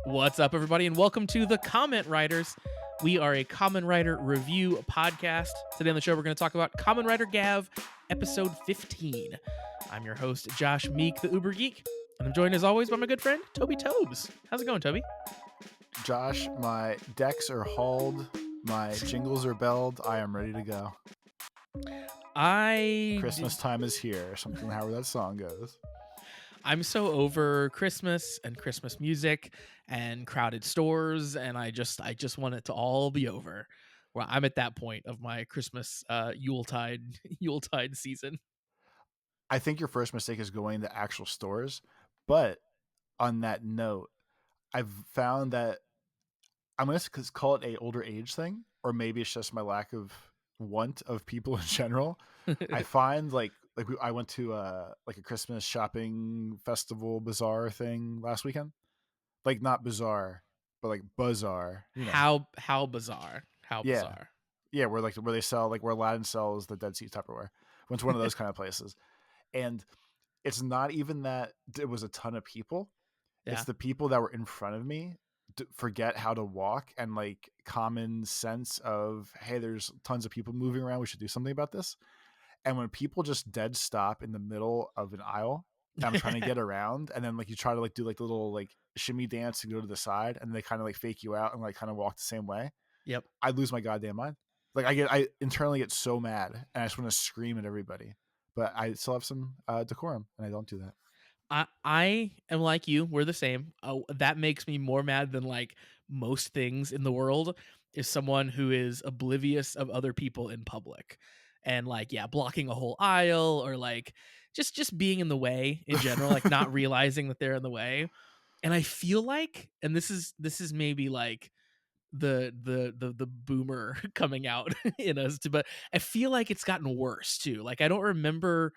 What's up, everybody, and welcome to the Comment Writers. We are a Kamen Rider review podcast. Today on the show, we're going to talk about Kamen Rider gavv, episode 15. I'm your host, Josh Meek, the Uber Geek, and I'm joined as always by my good friend, Toby Tobes. How's it going, Toby? Josh, my decks are hauled, my jingles are belled. I am ready to go. Christmas time is here. Something however that song goes. I'm so over Christmas and Christmas music and crowded stores, and I just want it to all be over. Well, I'm at that point of my Christmas Yuletide season. I think your first mistake is going to actual stores, but on that note, I've found that I'm going to call it a older age thing, or maybe it's just my lack of want of people in general. I find I went to like a Christmas shopping festival bazaar thing last weekend. Like not bizarre, but like bazaar. You know. How bizarre. How Yeah. bizarre. Yeah, where they sell where Aladdin sells the Dead Sea Tupperware. Went to one of those kind of places. And it's not even that it was a ton of people. Yeah. It's the people that were in front of me forget how to walk and like common sense of, hey, there's tons of people moving around. We should do something about this. And when people just dead stop in the middle of an aisle, I'm trying to get around, and then like you try to like do like the little like shimmy dance to go to the side, and they kind of like fake you out and like kind of walk the same way. Yep. I lose my goddamn mind. Like I internally get so mad, and I just want to scream at everybody. But I still have some decorum, and I don't do that. I am like you. We're the same. That makes me more mad than like most things in the world is someone who is oblivious of other people in public and like, yeah, blocking a whole aisle or like just being in the way in general, like not realizing that they're in the way. And I feel like, and this is maybe like the boomer coming out in us too, but I feel like it's gotten worse too. Like I don't remember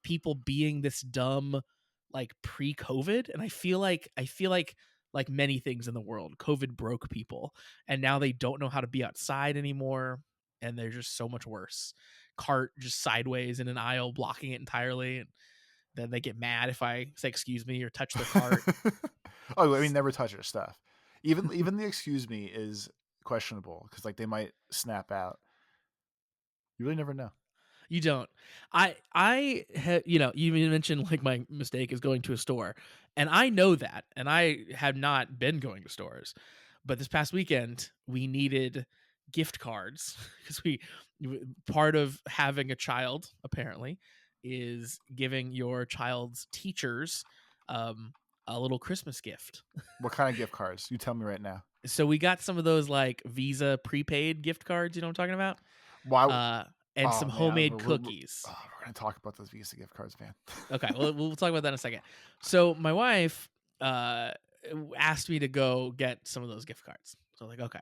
people being this dumb like pre-COVID, and I feel like many things in the world, COVID broke people, and now they don't know how to be outside anymore, and they're just so much worse. Cart just sideways in an aisle, blocking it entirely, and then they get mad if I say excuse me or touch their cart. Oh, I mean, never touch your stuff. Even the excuse me is questionable because like they might snap out. You really never know. You don't. You mentioned like my mistake is going to a store, and I know that, and I have not been going to stores, but this past weekend we needed gift cards because part of having a child apparently is giving your child's teachers a little Christmas gift. What kind of gift cards? You tell me right now. So we got some of those like Visa prepaid gift cards. You know what I'm talking about? Why? And Oh, some man, homemade cookies. we're gonna talk about those Visa gift cards, man. Okay, well, we'll talk about that in a second. So my wife asked me to go get some of those gift cards. So I was like, okay.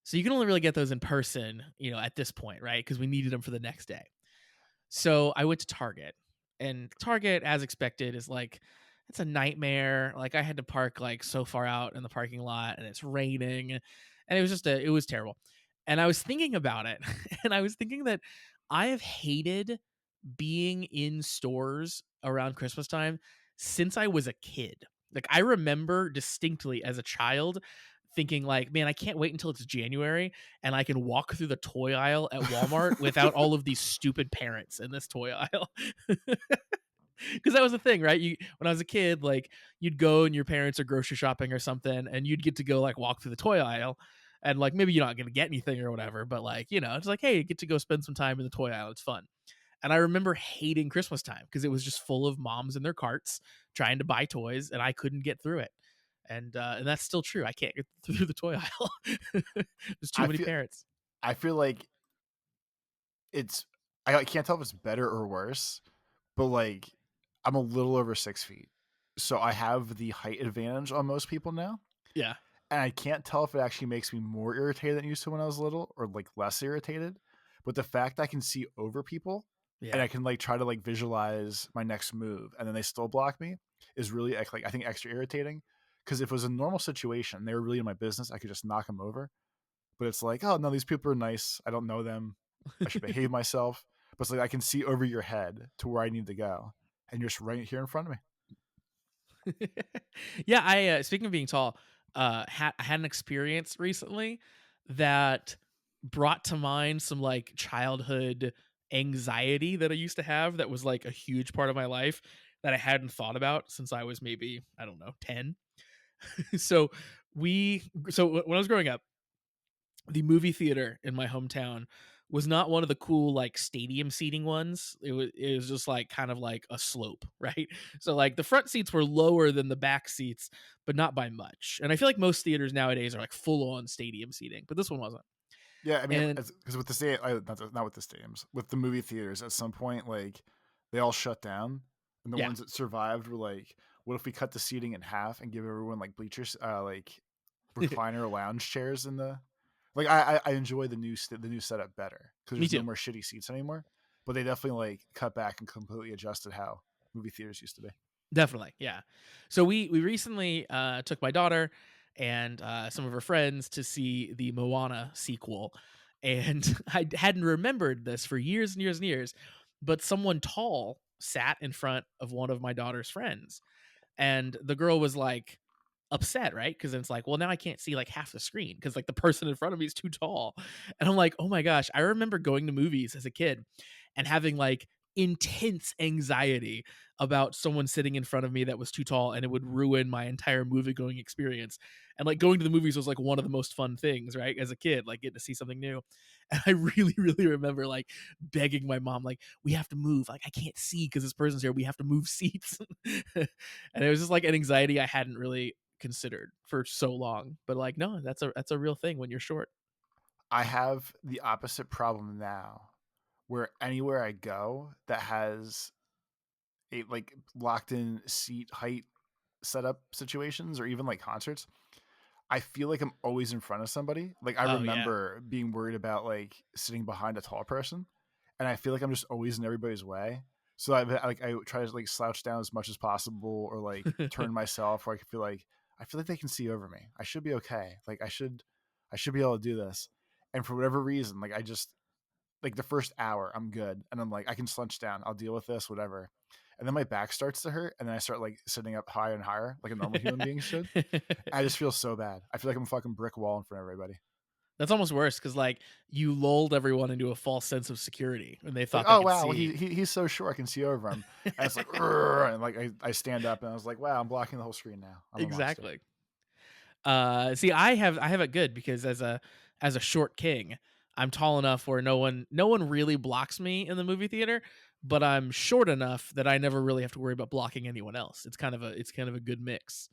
So you can only really get those in person, at this point, right? Because we needed them for the next day. So I went to Target, and Target, as expected, is like, it's a nightmare. Like I had to park like so far out in the parking lot, and it's raining, and it was terrible. And I was thinking about it, and I was thinking that I have hated being in stores around Christmas time since I was a kid. Like I remember distinctly as a child thinking like, man, I can't wait until it's January and I can walk through the toy aisle at Walmart without all of these stupid parents in this toy aisle. Because that was the thing, right? When I was a kid, like you'd go and your parents are grocery shopping or something, and you'd get to go like walk through the toy aisle, and like maybe you're not gonna get anything or whatever, but like it's like, hey, you get to go spend some time in the toy aisle. It's fun. And I remember hating Christmas time because it was just full of moms in their carts trying to buy toys, and I couldn't get through it. And that's still true. I can't get through the toy aisle. There's too many parents. I feel like I can't tell if it's better or worse, but like I'm a little over 6 feet, so I have the height advantage on most people now. Yeah. And I can't tell if it actually makes me more irritated than it used to when I was little, or like less irritated. But the fact I can see over people, Yeah. and I can like try to like visualize my next move, and then they still block me, is really like I think extra irritating. Because if it was a normal situation, they were really in my business, I could just knock them over. But it's like, oh no, these people are nice. I don't know them. I should behave myself. But it's like I can see over your head to where I need to go, and you're just right here in front of me. Yeah, I speaking of being tall, I had an experience recently that brought to mind some like childhood anxiety that I used to have that was like a huge part of my life that I hadn't thought about since I was maybe, I don't know, 10. so when I was growing up, the movie theater in my hometown was not one of the cool like stadium seating ones. It was just like kind of like a slope, right? So like the front seats were lower than the back seats, but not by much. And I feel like most theaters nowadays are like full on stadium seating, but this one wasn't. Yeah, I mean, And because with the not with the stadiums, with the movie theaters, at some point, like they all shut down, and the yeah, ones that survived were like, what if we cut the seating in half and give everyone like bleachers, like recliner or lounge chairs in the like I enjoy the new setup better because me there's no too. more shitty seats anymore. But they definitely like cut back and completely adjusted how movie theaters used to be. Definitely, yeah. So we recently took my daughter and some of her friends to see the Moana sequel, and I hadn't remembered this for years and years and years, but someone tall sat in front of one of my daughter's friends, and the girl was like upset, right? Because it's like, well, now I can't see like half the screen because like the person in front of me is too tall. And I'm like, oh my gosh, I remember going to movies as a kid and having like intense anxiety about someone sitting in front of me that was too tall and it would ruin my entire movie going experience. And like going to the movies was like one of the most fun things, right? As a kid, like getting to see something new. And I really, really remember like begging my mom, like, we have to move. Like, I can't see because this person's here. We have to move seats. And it was just like an anxiety I hadn't really considered for so long. But like, no, that's a real thing when you're short. I have the opposite problem now, where anywhere I go that has a like locked in seat height setup situations or even like concerts, I feel like I'm always in front of somebody. Like I Oh yeah. remember being worried about like sitting behind a tall person, and I feel like I'm just always in everybody's way. So I try to like slouch down as much as possible or like turn myself where I feel like they can see over me. I should be okay. Like I should be able to do this. And for whatever reason, like I just like the first hour I'm good and I'm like I can slouch down. I'll deal with this whatever. And then my back starts to hurt and then I start like sitting up higher and higher like a normal human being should. I just feel so bad. I feel like I'm a fucking brick wall in front of everybody. That's almost worse because like you lulled everyone into a false sense of security and they Like, thought they oh could wow, see. he's so short I can see over him. And it's like, "Urgh," and like I stand up and I was like, wow, I'm blocking the whole screen now. I'm a monster. Exactly. See, I have it good because as a short king, I'm tall enough where no one really blocks me in the movie theater, but I'm short enough that I never really have to worry about blocking anyone else. It's kind of a good mix.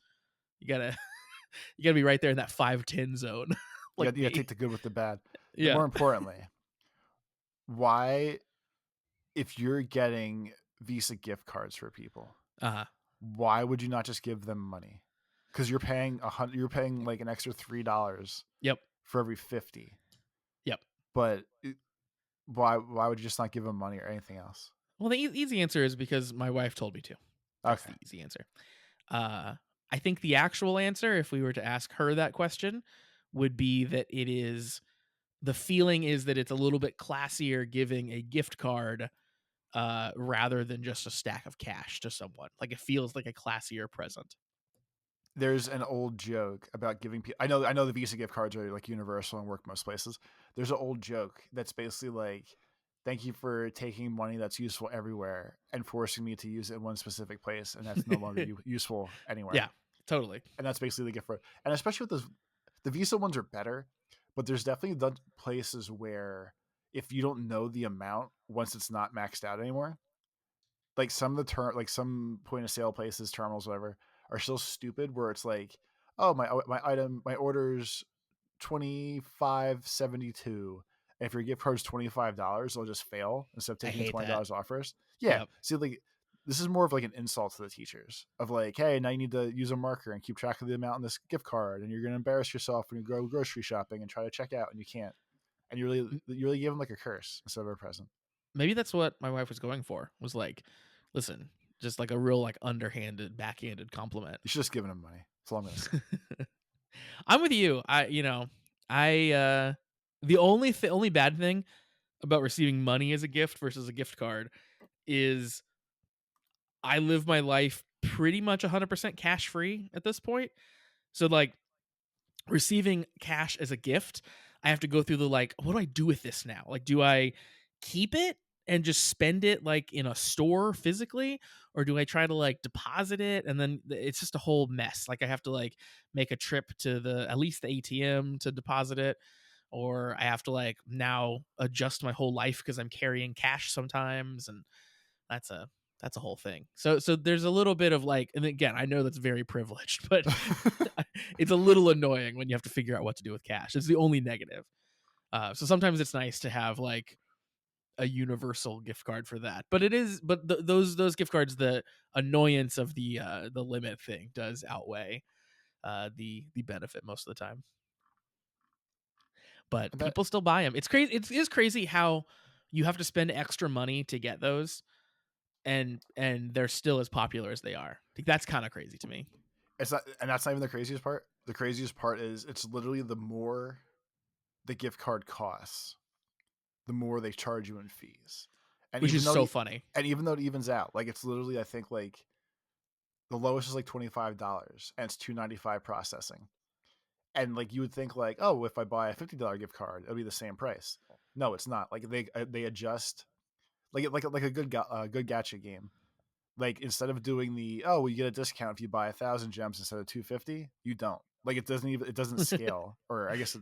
You gotta you gotta be right there in that 5'10" zone, like You gotta me. take the good with the bad. And Yeah. more importantly, why if you're getting Visa gift cards for people, Uh-huh. why would you not just give them money? Because you're paying like an extra $3 Yep. for every 50. Yep. But why would you just not give them money or anything else? Well, the easy answer is because my wife told me to. That's Okay. the easy answer. Uh, I think the actual answer, if we were to ask her that question, would be that the feeling is that it's a little bit classier giving a gift card rather than just a stack of cash to someone. Like it feels like a classier present. There's an old joke about giving people. I know the Visa gift cards are like universal and work most places. There's an old joke that's basically like, "Thank you for taking money that's useful everywhere and forcing me to use it in one specific place, and that's no longer useful Yeah, anywhere." totally. And that's basically the gift for it. And especially with the Visa ones are better, but there's definitely the places where if you don't know the amount once it's not maxed out anymore, like some of the like some point of sale places, terminals, whatever, are still stupid. Where it's like, oh my order's 25.72. And if your gift card's $25, it'll just fail instead of I taking hate that. $20 off first. Yeah, Yep. see, like this is more of like an insult to the teachers of like, hey, now you need to use a marker and keep track of the amount in this gift card, and you're gonna embarrass yourself when you go grocery shopping and try to check out and you can't, and you really give them like a curse instead of a present. Maybe that's what my wife was going for. Was like, listen, just like a real like underhanded, backhanded compliment. You should just give them money. That's all I'm gonna say. I'm with you. I only bad thing about receiving money as a gift versus a gift card is I live my life pretty much 100% cash free at this point. So like receiving cash as a gift, I have to go through the like, what do I do with this now? Like, do I keep it and just spend it like in a store physically, or do I try to like deposit it? And then it's just a whole mess. Like, I have to like make a trip to the at least the ATM to deposit it, or I have to like now adjust my whole life because I'm carrying cash sometimes, and that's a whole thing. So there's a little bit of like, and again, I know that's very privileged, but it's a little annoying when you have to figure out what to do with cash. It's the only negative. So sometimes it's nice to have like a universal gift card for that. But it is, but those gift cards, the annoyance of the limit thing does outweigh the benefit most of the time. But And that people still buy them. It's crazy. It is crazy how you have to spend extra money to get those, and they're still as popular as they are. Like, that's kind of crazy to me. it's not, and that's not even the craziest part. The craziest part is it's literally the more the gift card costs, the more they charge you in fees. And Which even is though so funny. it evens out, like it's literally I think like the lowest is like $25 and it's $2.95 processing. And like you would think like, oh, if I buy a $50 gift card, it'll be the same price. No, it's not. Like they adjust like a good gacha game. Like instead of doing the well, you get a discount if you buy 1,000 gems instead of 250, you don't. Like it doesn't scale, or I guess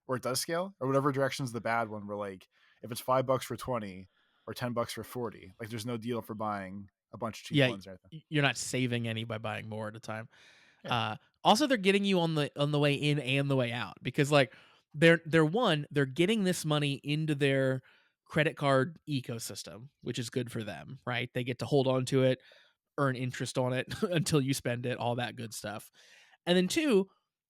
or it does scale, or whatever direction's the bad one. Where like if it's $5 for 20 or $10 for 40, like there's no deal for buying a bunch of cheap Yeah, ones or anything. you're not saving any by buying more at a time. Yeah, Uh, Also, they're getting you on the way in and the way out, because like they're getting this money into their credit card ecosystem, which is good for them, right? They get to hold on to it, earn interest on it until you spend it, all that good stuff. And then two,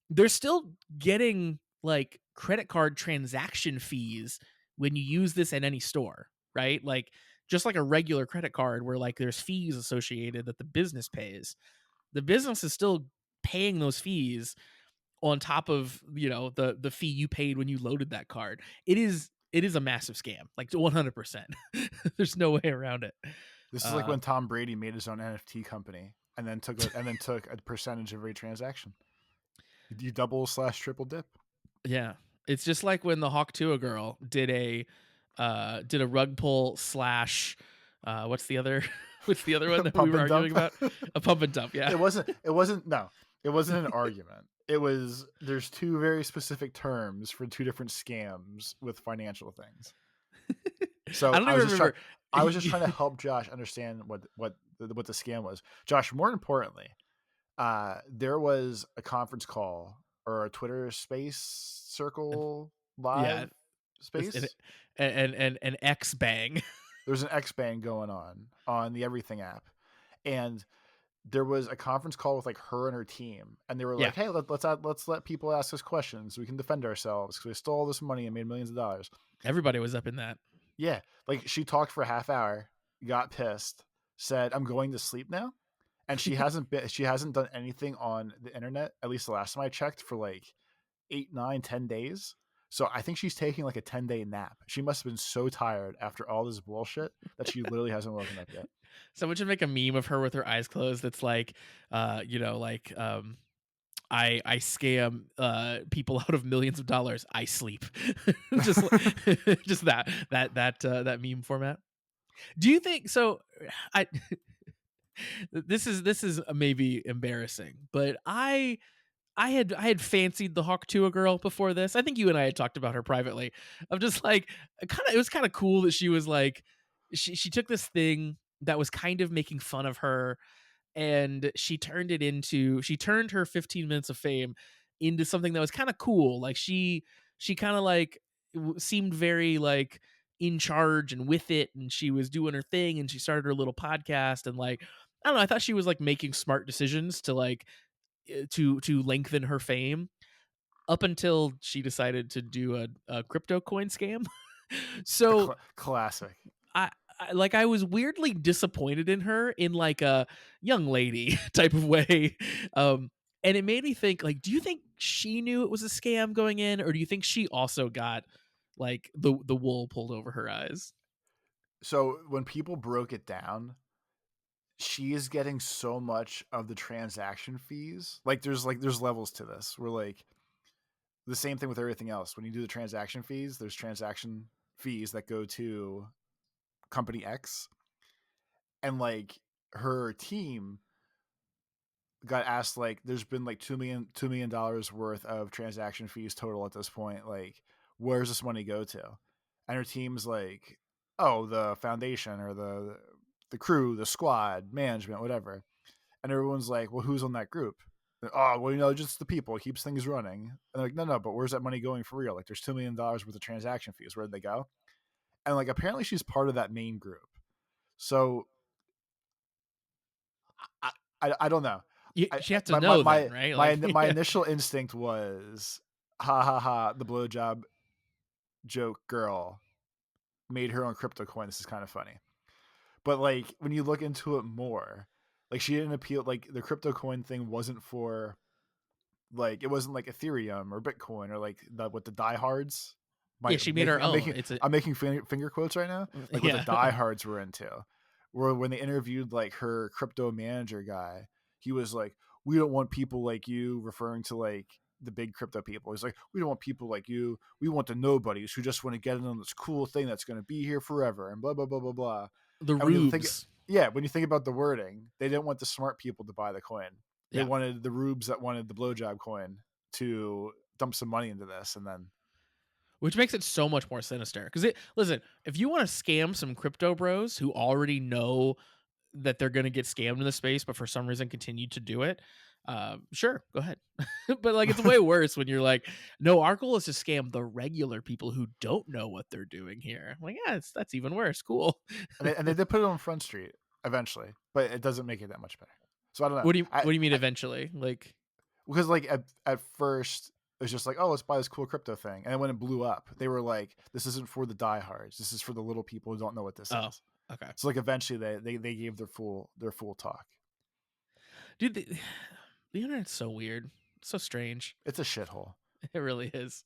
they're still getting like credit card transaction fees when you use this at any store, right? Like, just like a regular credit card where like there's fees associated that the business pays. The business is still paying those fees on top of, the fee you paid when you loaded that card. It is a massive scam, like 100%. There's no way around it. this is like Uh when Tom Brady made his own NFT company and then took a percentage of every transaction. You double slash triple dip. yeah. It's just like when the Hawk Tuah girl did a rug pull slash what's the other what's the other one that we Pump were and arguing dump. about? A pump and dump, yeah. It wasn't an argument. It was there's two very specific terms for two different scams with financial things. I So don't even remember. I was just trying to help Josh understand what the scam was. Josh, more importantly, there was a conference call or a Twitter space circle Yeah, live this space. and an X bang. There's an X bang going on the Everything app, and there was a conference call with like her and her team, and they were Yeah, like, "Hey, let's let people ask us questions so we can defend ourselves because we stole all this money and made millions of dollars." everybody was up in that. Yeah, like she talked for a half hour, got pissed, said, "I'm going to sleep now," and she hasn't done anything on the internet, at least the last time I checked, for like 8, 9, 10 days. So I think she's taking like a 10-day nap. She must have been so tired after all this bullshit that she literally hasn't woken up yet. Someone should make a meme of her with her eyes closed that's like, like I scam people out of millions of dollars. I sleep. just just that meme format. Do you think so? I this is maybe embarrassing, but I had fancied the Hawk Tuah girl before this. I think you and I had talked about her privately. I'm just like, it was kind of cool that she was like, she took this thing that was kind of making fun of her, and she turned her 15 minutes of fame into something that was kind of cool. Like, she kind of like seemed very like in charge and with it, and she was doing her thing, and she started her little podcast, and like, I don't know, I thought she was like making smart decisions to like to lengthen her fame, up until she decided to do a crypto coin scam. So Classic. I was weirdly disappointed in her in like a young lady type of way. And it made me think, like, do you think she knew it was a scam going in, or do you think she also got like the wool pulled over her eyes? So when people broke it down, she is getting so much of the transaction fees. Like there's levels to this. We're like the same thing with everything else. When you do the transaction fees, there's transaction fees that go to company X, and like her team got asked, like, there's been like $2 million worth of transaction fees total at this point. Like, where's this money go to? And her team's like, oh, the foundation or the crew, the squad, management, whatever. And everyone's like, well, who's on that group? Oh, well, just the people. It keeps things running. And they're like, no, but where's that money going for real? Like, there's $2 million worth of transaction fees. Where'd they go? And like, apparently she's part of that main group. So I don't know. She has to My, my know then, my right? my Like, my yeah. initial instinct was, ha ha ha, the blowjob joke girl made her own crypto coin. This is kind of funny. But like, when you look into it more, like, she didn't appeal. Like, the crypto coin thing wasn't for, like, it wasn't like Ethereum or Bitcoin or like what the diehards. Yeah, My she made her making I'm own. making It's a I'm making finger quotes right now. Like, what the yeah. diehards were into, where when they interviewed like her crypto manager guy, he was like, "We don't want people like you," referring to like the big crypto people. He's like, "We don't want people like you. We want the nobodies who just want to get in on this cool thing that's going to be here forever," and blah blah blah blah blah. The And when you think, rubes. yeah, when you think about the wording, they didn't want the smart people to buy the coin. They Yeah. wanted the rubes that wanted the blowjob coin to dump some money into this, and then Which makes it so much more sinister. Because listen, if you want to scam some crypto bros who already know that they're going to get scammed in the space, but for some reason continue to do it, sure, go ahead. But like, it's way worse when you're like, no, our goal is to scam the regular people who don't know what they're doing here. Like, yeah, that's even worse. Cool. and they did put it on Front Street eventually, but it doesn't make it that much better. So I don't know. What do you mean eventually? Like, Because like at first it was just like, oh, let's buy this cool crypto thing, and then when it blew up, they were like, this isn't for the diehards. This is for the little people who don't know what this oh, is. okay, So like, eventually they gave their full talk. dude, the internet's so weird, so strange. It's a shithole. It really is.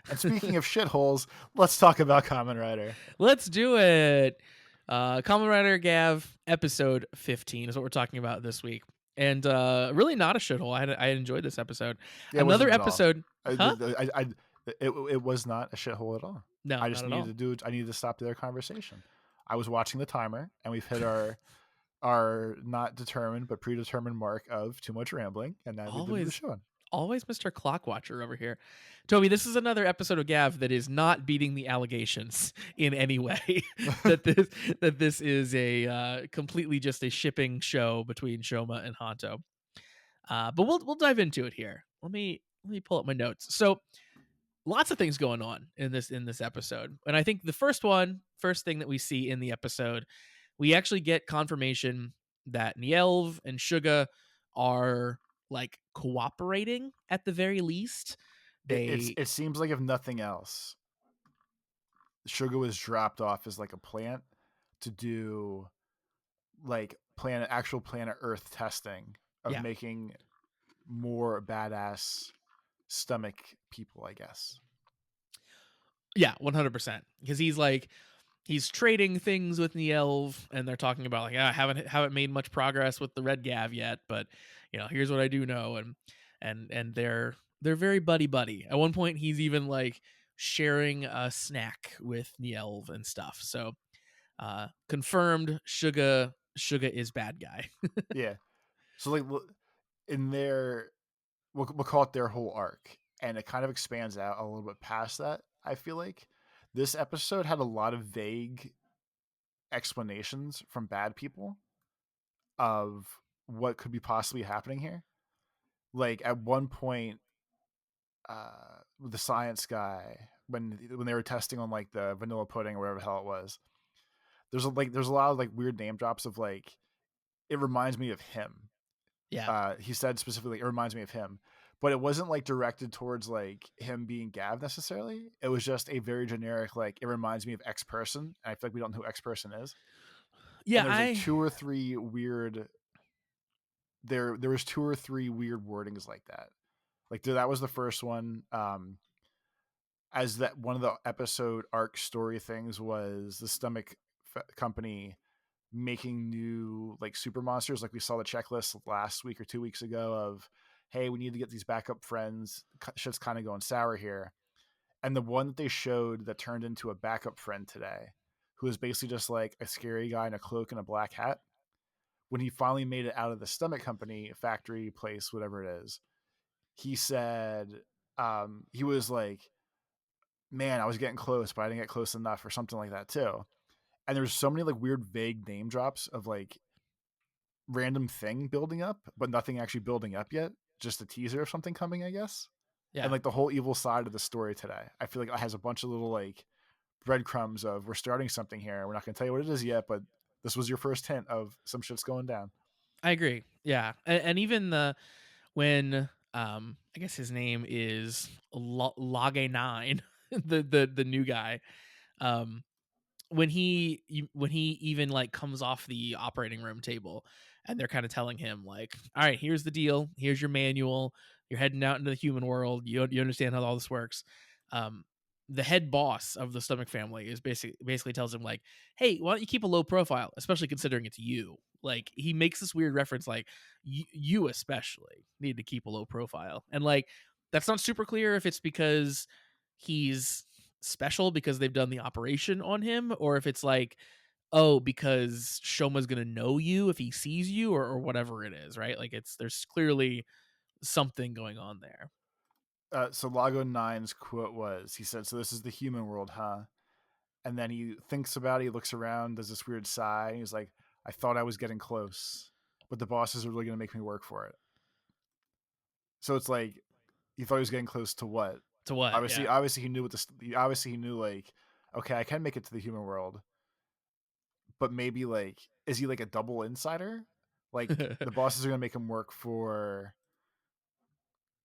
And speaking of shitholes, let's talk about Kamen Rider. Let's do it. Kamen Rider Gav episode 15 is what we're talking about this week. And really not a shithole. I enjoyed this episode. Yeah, it Another wasn't at all. episode, huh? It was not a shithole at all. No, I not just at needed all. to do it. I needed to stop their conversation. I was watching the timer, and we've hit our not determined but predetermined mark of too much rambling, and now we've been the Always, show. always Mr. Clockwatcher over here. Toby, this is another episode of Gav that is not beating the allegations in any way. that this is a completely just a shipping show between Shoma and Hanto. But we'll dive into it here. Let me pull up my notes. So lots of things going on in this episode, and I think the first thing that we see in the episode, we actually get confirmation that Nielv and Suga are like cooperating at the very least. They It seems like, if nothing else, sugar was dropped off as like a plant to do like planet Earth testing of yeah making more badass stomach people, I guess. yeah 100% because he's trading things with Nielv, and they're talking about like, I haven't made much progress with the red Gav yet, but here's what I do know, and they're very buddy. At one point, he's even like sharing a snack with Nielv and stuff. So confirmed, Suga is bad guy. Yeah. So like, in their, we'll call it their whole arc, and it kind of expands out a little bit past that. I feel like this episode had a lot of vague explanations from bad people of what could be possibly happening here. Like, at one point, the science guy, when they were testing on like the vanilla pudding or whatever the hell it was, there's a lot of like weird name drops of like, it reminds me of him. Yeah, He said specifically, it reminds me of him, but it wasn't like directed towards like him being Gav necessarily. It was just a very generic, like, it reminds me of X person, and I feel like we don't know who X person is. yeah. And there's like I two or three weird, there was two or three weird wordings like that. Like, that was the first one. As that one of the episode arc story things was the stomach company making new like super monsters. Like, we saw the checklist last week or 2 weeks ago of, hey, we need to get these backup friends. Shit's kind of going sour here. And the one that they showed that turned into a backup friend today, who was basically just like a scary guy in a cloak and a black hat, when he finally made it out of the stomach company, factory, place, whatever it is, he said, he was like, man, I was getting close, but I didn't get close enough, or something like that too. And there's so many like weird, vague name drops of like random thing building up, but nothing actually building up yet. Just a teaser of something coming, I guess. And Yeah, like the whole evil side of the story today, I feel like it has a bunch of little like breadcrumbs of we're starting something here. We're not going to tell you what it is yet, but this was your first hint of some shit's going down. I agree. Yeah, and even the when I guess his name is Lage 9, the new guy. Um when he even like comes off the operating room table and they're kind of telling him like, all right, here's the deal, here's your manual, you're heading out into the human world, you understand how all this works. um the head boss of the stomach family is basically tells him like, hey, why don't you keep a low profile, especially considering it's you. Like he makes this weird reference like, you especially need to keep a low profile, and like that's not super clear if it's because he's special because they've done the operation on him, or if it's like, oh, because Shoma's gonna know you if he sees you, or whatever it is, right? Like it's there's clearly something going on there. So Lago Nine's quote was, he said, "So this is the human world, huh?" And then he thinks about it, he looks around, does this weird sigh, and he's like, "I thought I was getting close, but the bosses are really going to make me work for it." So it's like he thought he was getting close to what? To what? Obviously, Yeah. obviously he knew what this. Obviously he knew like, okay, I can make it to the human world, but maybe like, is he like a double insider? Like the bosses are going to make him work for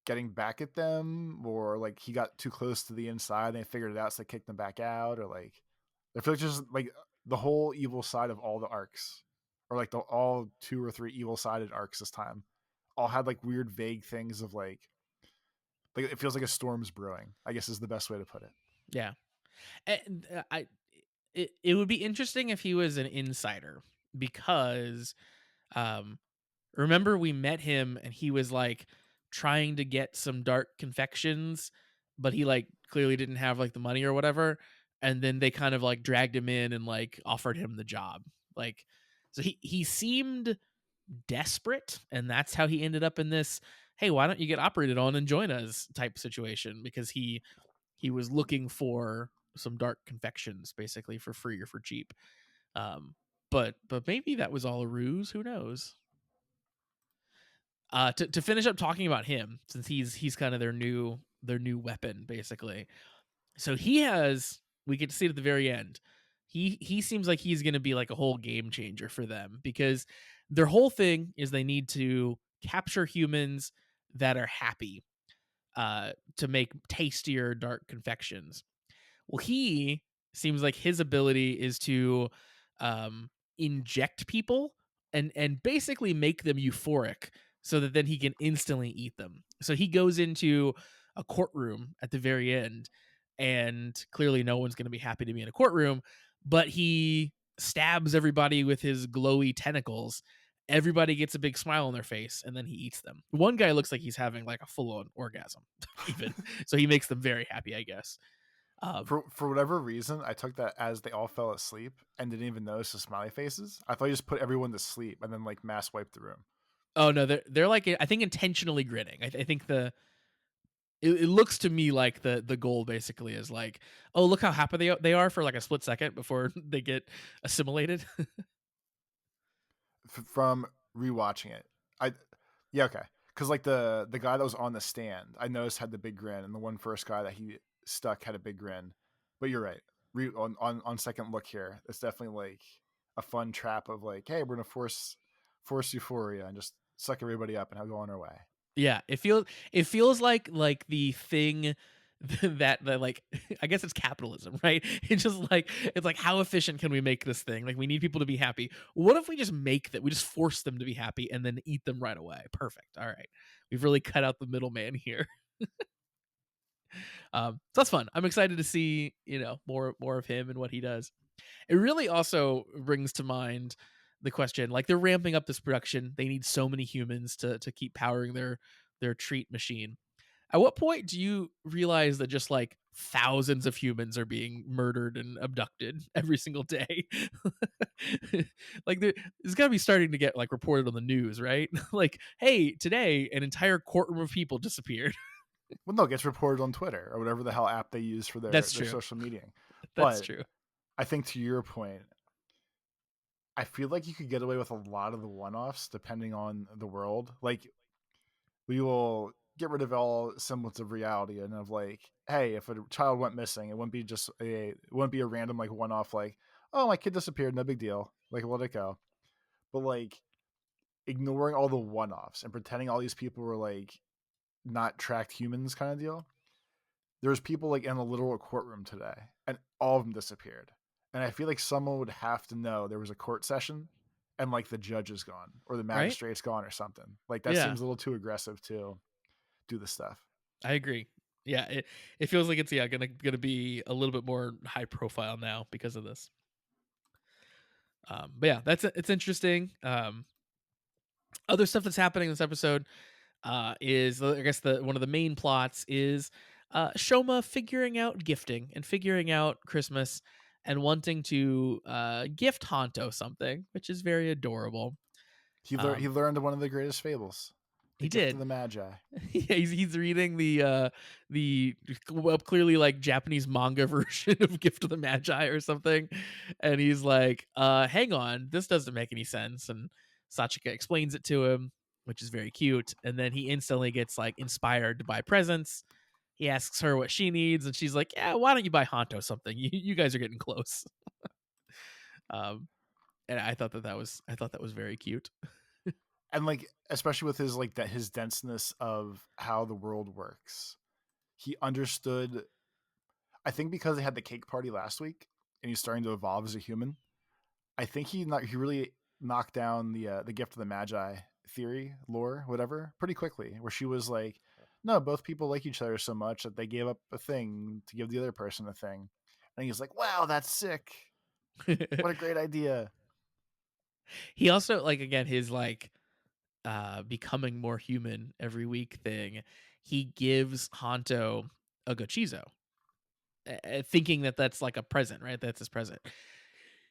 getting back at them, or like he got too close to the inside and they figured it out, so they kicked them back out, or like I feel like just like the whole evil side of all the arcs, or like the all two or three evil sided arcs this time, all had like weird vague things of like it feels like a storm's brewing, I guess is the best way to put it. Yeah. And it would be interesting if he was an insider, because um remember we met him and he was like trying to get some dark confections, but he like clearly didn't have like the money or whatever, and then they kind of like dragged him in and like offered him the job. Like so he seemed desperate, and that's how he ended up in this, hey, why don't you get operated on and join us type situation, because he was looking for some dark confections basically for free or for cheap. Um but maybe that was all a ruse, who knows. To finish up talking about him, since he's kind of their new weapon basically. So he has, we get to see it at the very end. He seems like he's going to be like a whole game changer for them, because their whole thing is they need to capture humans that are happy, to make tastier dark confections. Well, he seems like his ability is to um, inject people and basically make them euphoric, so that then he can instantly eat them. So he goes into a courtroom at the very end, and clearly no one's going to be happy to be in a courtroom, but he stabs everybody with his glowy tentacles. Everybody gets a big smile on their face, and then he eats them. One guy looks like he's having like a full-on orgasm, even. So he makes them very happy, I guess. For whatever reason, I took that as they all fell asleep and didn't even notice the smiley faces. I thought you just put everyone to sleep and then like mass wipe the room. Oh no, they're like, I think intentionally grinning. I think it looks to me like the goal basically is like, oh, look how happy they are for like a split second before they get assimilated. From rewatching it, I yeah, okay, because like the guy that was on the stand, I noticed had the big grin, and the one first guy that he stuck had a big grin. But you're right. On second look here, it's definitely like a fun trap of like, hey, we're gonna force euphoria and just suck everybody up and have go on our way. Yeah, it feels like the thing that like, I guess it's capitalism, right? It's just like, it's like, how efficient can we make this thing? Like we need people to be happy. What if we just make that, we just force them to be happy and then eat them right away? Perfect. All right. We've really cut out the middleman here. So that's fun. I'm excited to see, more of him and what he does. It really also brings to mind the question, like they're ramping up this production. They need so many humans to keep powering their treat machine. At what point do you realize that just like thousands of humans are being murdered and abducted every single day? Like it's got to be starting to get like reported on the news, right? Like, hey, today an entire courtroom of people disappeared. Well, no, it gets reported on Twitter or whatever the hell app they use for That's their true. social media. That's But true. I think to your point, I feel like you could get away with a lot of the one-offs depending on the world. Like we will get rid of all semblance of reality and of like, hey, if a child went missing, it wouldn't be a random like one-off like, oh, my kid disappeared, no big deal. Like let it go. But like ignoring all the one-offs and pretending all these people were like not tracked humans kind of deal. There's people like in a literal courtroom today and all of them disappeared. And I feel like someone would have to know there was a court session and like the judge is gone or the Right? magistrate's gone or something. Like that Yeah, seems a little too aggressive to do this stuff. I agree. Yeah, it feels like it's gonna be a little bit more high profile now because of this. But yeah, it's interesting. Other stuff that's happening in this episode is I guess the one of the main plots is Shoma figuring out gifting and figuring out Christmas and wanting to gift Honto something, which is very adorable. He Um, learned one of the greatest fables, the he gift of did. the Magi. Yeah, he's reading the well, clearly like Japanese manga version of Gift of the Magi or something, and he's like, hang on, this doesn't make any sense." And Sachika explains it to him, which is very cute, and then he instantly gets like inspired to buy presents. He asks her what she needs, and she's like, "Yeah, why don't you buy Honto something? You guys are getting close." Um, and I thought that was very cute. And like especially with his like that his denseness of how the world works. He understood I think because they had the cake party last week and he's starting to evolve as a human. I think he really knocked down the gift of the Magi theory, lore, whatever, pretty quickly. Where she was like, "No, both people like each other so much that they gave up a thing to give the other person a thing," and he's like, "Wow, that's sick! What a great idea!" He also like again his like becoming more human every week thing. He gives Honto a gochizo, thinking that that's like a present, right? That's his present.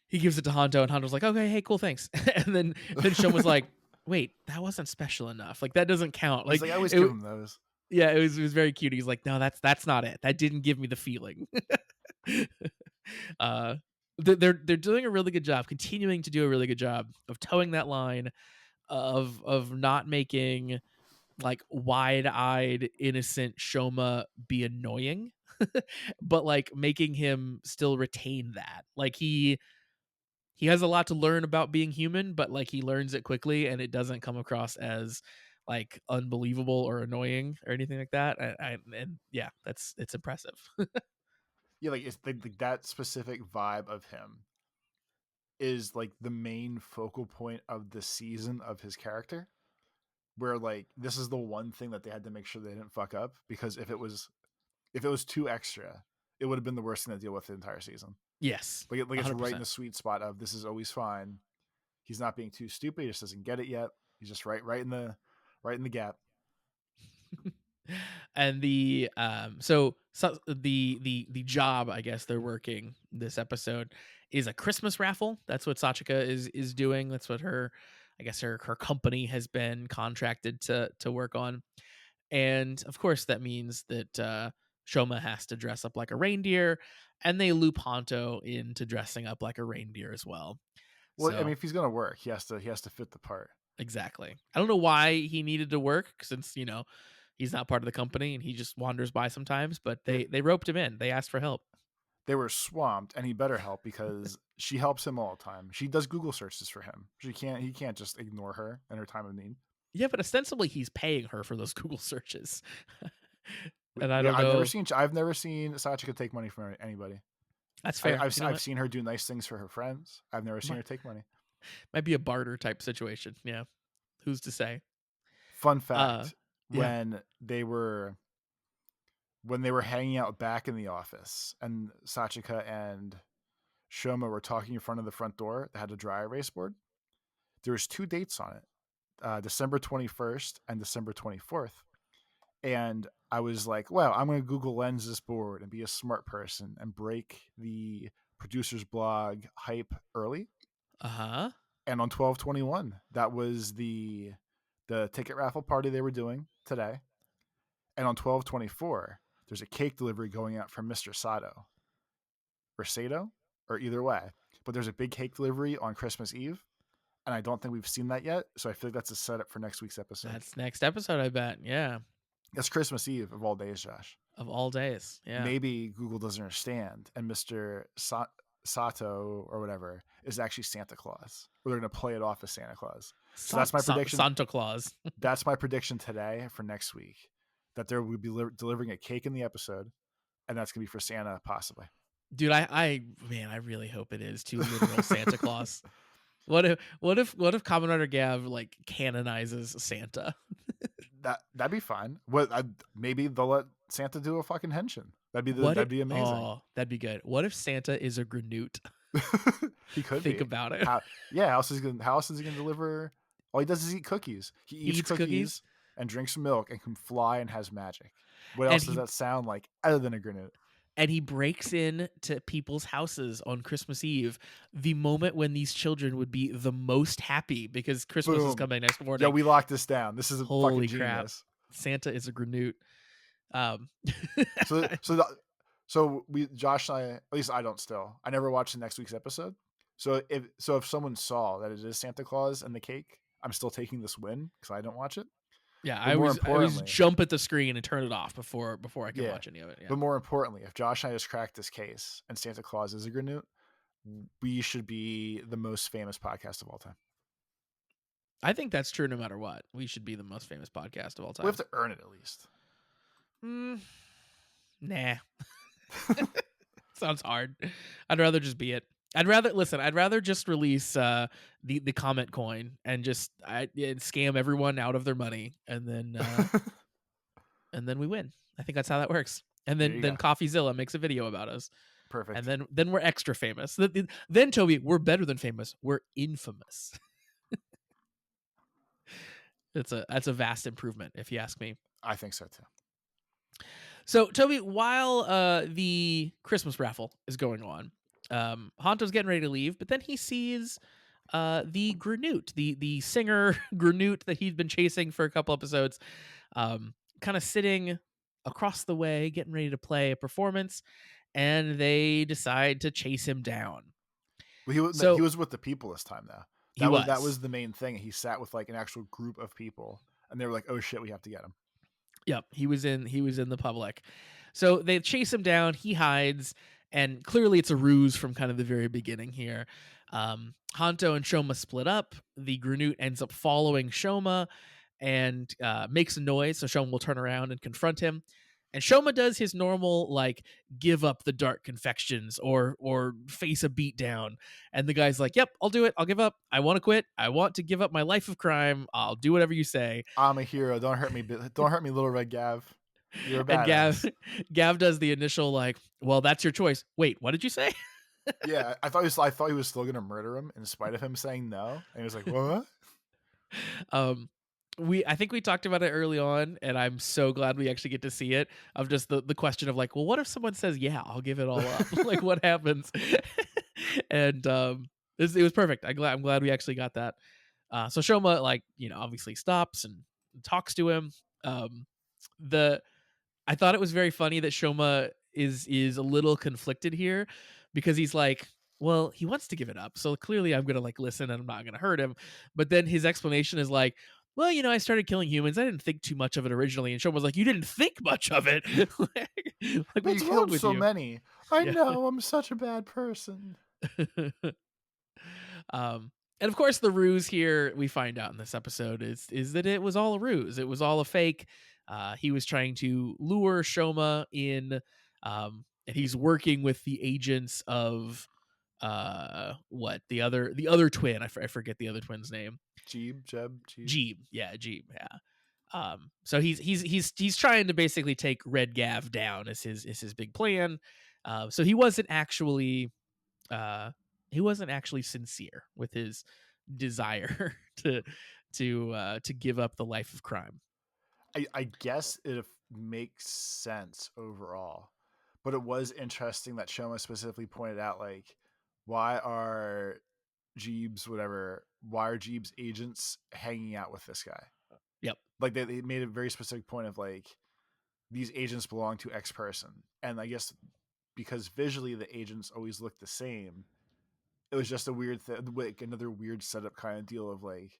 He gives it to Honto, and Honto's like, "Okay, hey, cool, thanks." And then Shun was like, "Wait, that wasn't special enough. Like that doesn't count." He's Like like, "I always give it. him those." Yeah, it was very cute. He's like, "No, that's not it. That didn't give me the feeling." uh, they're doing a really good job, continuing to do a really good job of towing that line of not making like wide-eyed innocent Shoma be annoying, but like making him still retain that. Like he has a lot to learn about being human, but like he learns it quickly and it doesn't come across as like unbelievable or annoying or anything like that. And yeah, it's impressive. Yeah, like it's like that specific vibe of him is like the main focal point of the season of his character. Where like this is the one thing that they had to make sure they didn't fuck up because if it was too extra, it would have been the worst thing to deal with the entire season. Yes, Like it's right in 100%. the sweet spot of this is always fine. He's not being too stupid. He just doesn't get it yet. He's just right in the gap. And so the job I guess they're working this episode is a Christmas raffle. That's what Sachika is doing. That's what her I guess her company has been contracted to work on. And of course that means that Shoma has to dress up like a reindeer, and they loop Honto into dressing up like a reindeer as well. Well, I mean, So if he's gonna work, he has to fit the part. exactly. I don't know why he needed to work since, he's not part of the company and he just wanders by sometimes, but They they roped him in. They asked for help. they were swamped, and he better help because she helps him all the time. She does Google searches for him. He can't just ignore her in her time of need. Yeah, but ostensibly he's paying her for those Google searches. And I don't I've know. never seen Sachika take money from anybody. That's fair. You know I've what? seen her do nice things for her friends. I've never seen Might, her take money. might be a barter type situation. Yeah. Who's to say? Fun Uh fact: yeah. when they were hanging out back in the office, and Sachika and Shoma were talking in front of the front door that had a dry erase board, there was two dates on it: December 21st and December 24th. And I was like, well, I'm going to Google Lens this board and be a smart person and break the producer's blog hype early. Uh-huh. And on 12/21, that was the ticket raffle party they were doing today. And on 12/24, there's a cake delivery going out from Mr. Sato or Sato or either way. But there's a big cake delivery on Christmas Eve, and I don't think we've seen that yet. So I feel like that's a setup for next week's episode. That's next episode, I bet. Yeah. It's Christmas Eve of all days, Josh. Of all days. Yeah. Maybe Google doesn't understand, and Mr. Sato or whatever is actually Santa Claus, or they're going to play it off as Santa Claus. So that's my prediction. Santa Claus. That's my prediction today for next week, that there will be delivering a cake in the episode, and that's going to be for Santa, possibly. Dude, I really hope it is too literal Santa Claus. What if Kamen Rider Gav like canonizes Santa? That'd be fine. Maybe they'll let Santa do a fucking henshin. That'd be amazing. Oh, that'd be good. What if Santa is a Granute? He could think about it. How else is he gonna deliver? All he does is eat cookies. He eats cookies and drinks milk and can fly and has magic. What else does that sound like other than a Granute? And he breaks in to people's houses on Christmas Eve, the moment when these children would be the most happy because Christmas is coming next morning. Yeah, we locked this down. This is a holy fucking crap. genius. Santa is a Granute. So Josh and I, at least I don't still. I never watched the next week's episode. So if someone saw that it is Santa Claus and the cake, I'm still taking this win because I don't watch it. Yeah, I always jump at the screen and turn it off before I can watch any of it. Yeah. But more importantly, if Josh and I just cracked this case and Santa Claus is a Granute, we should be the most famous podcast of all time. I think that's true no matter what. We should be the most famous podcast of all time. We have to earn it at least. Nah. Sounds hard. I'd rather just be it. I'd rather just release the comment coin and just scam everyone out of their money and then and then we win. I think that's how that works. And then CoffeeZilla makes a video about us. Perfect. And then we're extra famous. Then Toby, we're better than famous. We're infamous. That's a vast improvement if you ask me. I think so too. So Toby, while the Christmas raffle is going on, Honto's getting ready to leave, but then he sees the Granute, the singer Granute that he'd been chasing for a couple episodes, kind of sitting across the way, getting ready to play a performance, and they decide to chase him down. Well, he was with the people this time, though. That was the main thing. He sat with like an actual group of people, and they were like, "Oh shit, we have to get him." Yep, he was in the public. So they chase him down, he hides, and clearly it's a ruse from kind of the very beginning here. Honto and Shoma split up. The Granute ends up following Shoma and makes a noise, so Shoma will turn around and confront him. And Shoma does his normal, like, give up the dark confections or face a beatdown. And the guy's like, yep, I'll do it. I'll give up. I want to quit. I want to give up my life of crime. I'll do whatever you say. I'm a hero. Don't hurt me. Don't hurt me, little red Gav. You're a badass. And Gav does the initial, like, well, that's your choice. Wait, what did you say? Yeah, I thought he was still going to murder him in spite of him saying no. And he was like, what? I think we talked about it early on, and I'm so glad we actually get to see it, of just the question of like, well, what if someone says, yeah, I'll give it all up? Like, what happens? And it was perfect. I'm glad we actually got that. So Shoma, like, obviously stops and talks to him. I thought it was very funny that Shoma is a little conflicted here, because he's like, well, he wants to give it up, so clearly I'm gonna like listen and I'm not gonna hurt him. But then his explanation is like, well, I started killing humans. I didn't think too much of it originally. And Shoma was like, you didn't think much of it. Like, what's wrong with so many? I know, I'm such a bad person. And of course, the ruse here, we find out in this episode, is that it was all a ruse. It was all a fake. He was trying to lure Shoma in, and he's working with the agents of the other twin. I forget the other twin's name. Jeeb. Yeah, Jeeb. Yeah. So he's trying to basically take Red Gav down is his big plan. So he wasn't actually sincere with his desire to give up the life of crime. I guess it makes sense overall, but it was interesting that Shoma specifically pointed out like why are why are Jeeb's agents hanging out with this guy? Yep. Like they made a very specific point of like these agents belong to X person, and I guess because visually the agents always look the same, it was just a weird like another weird setup kind of deal of like,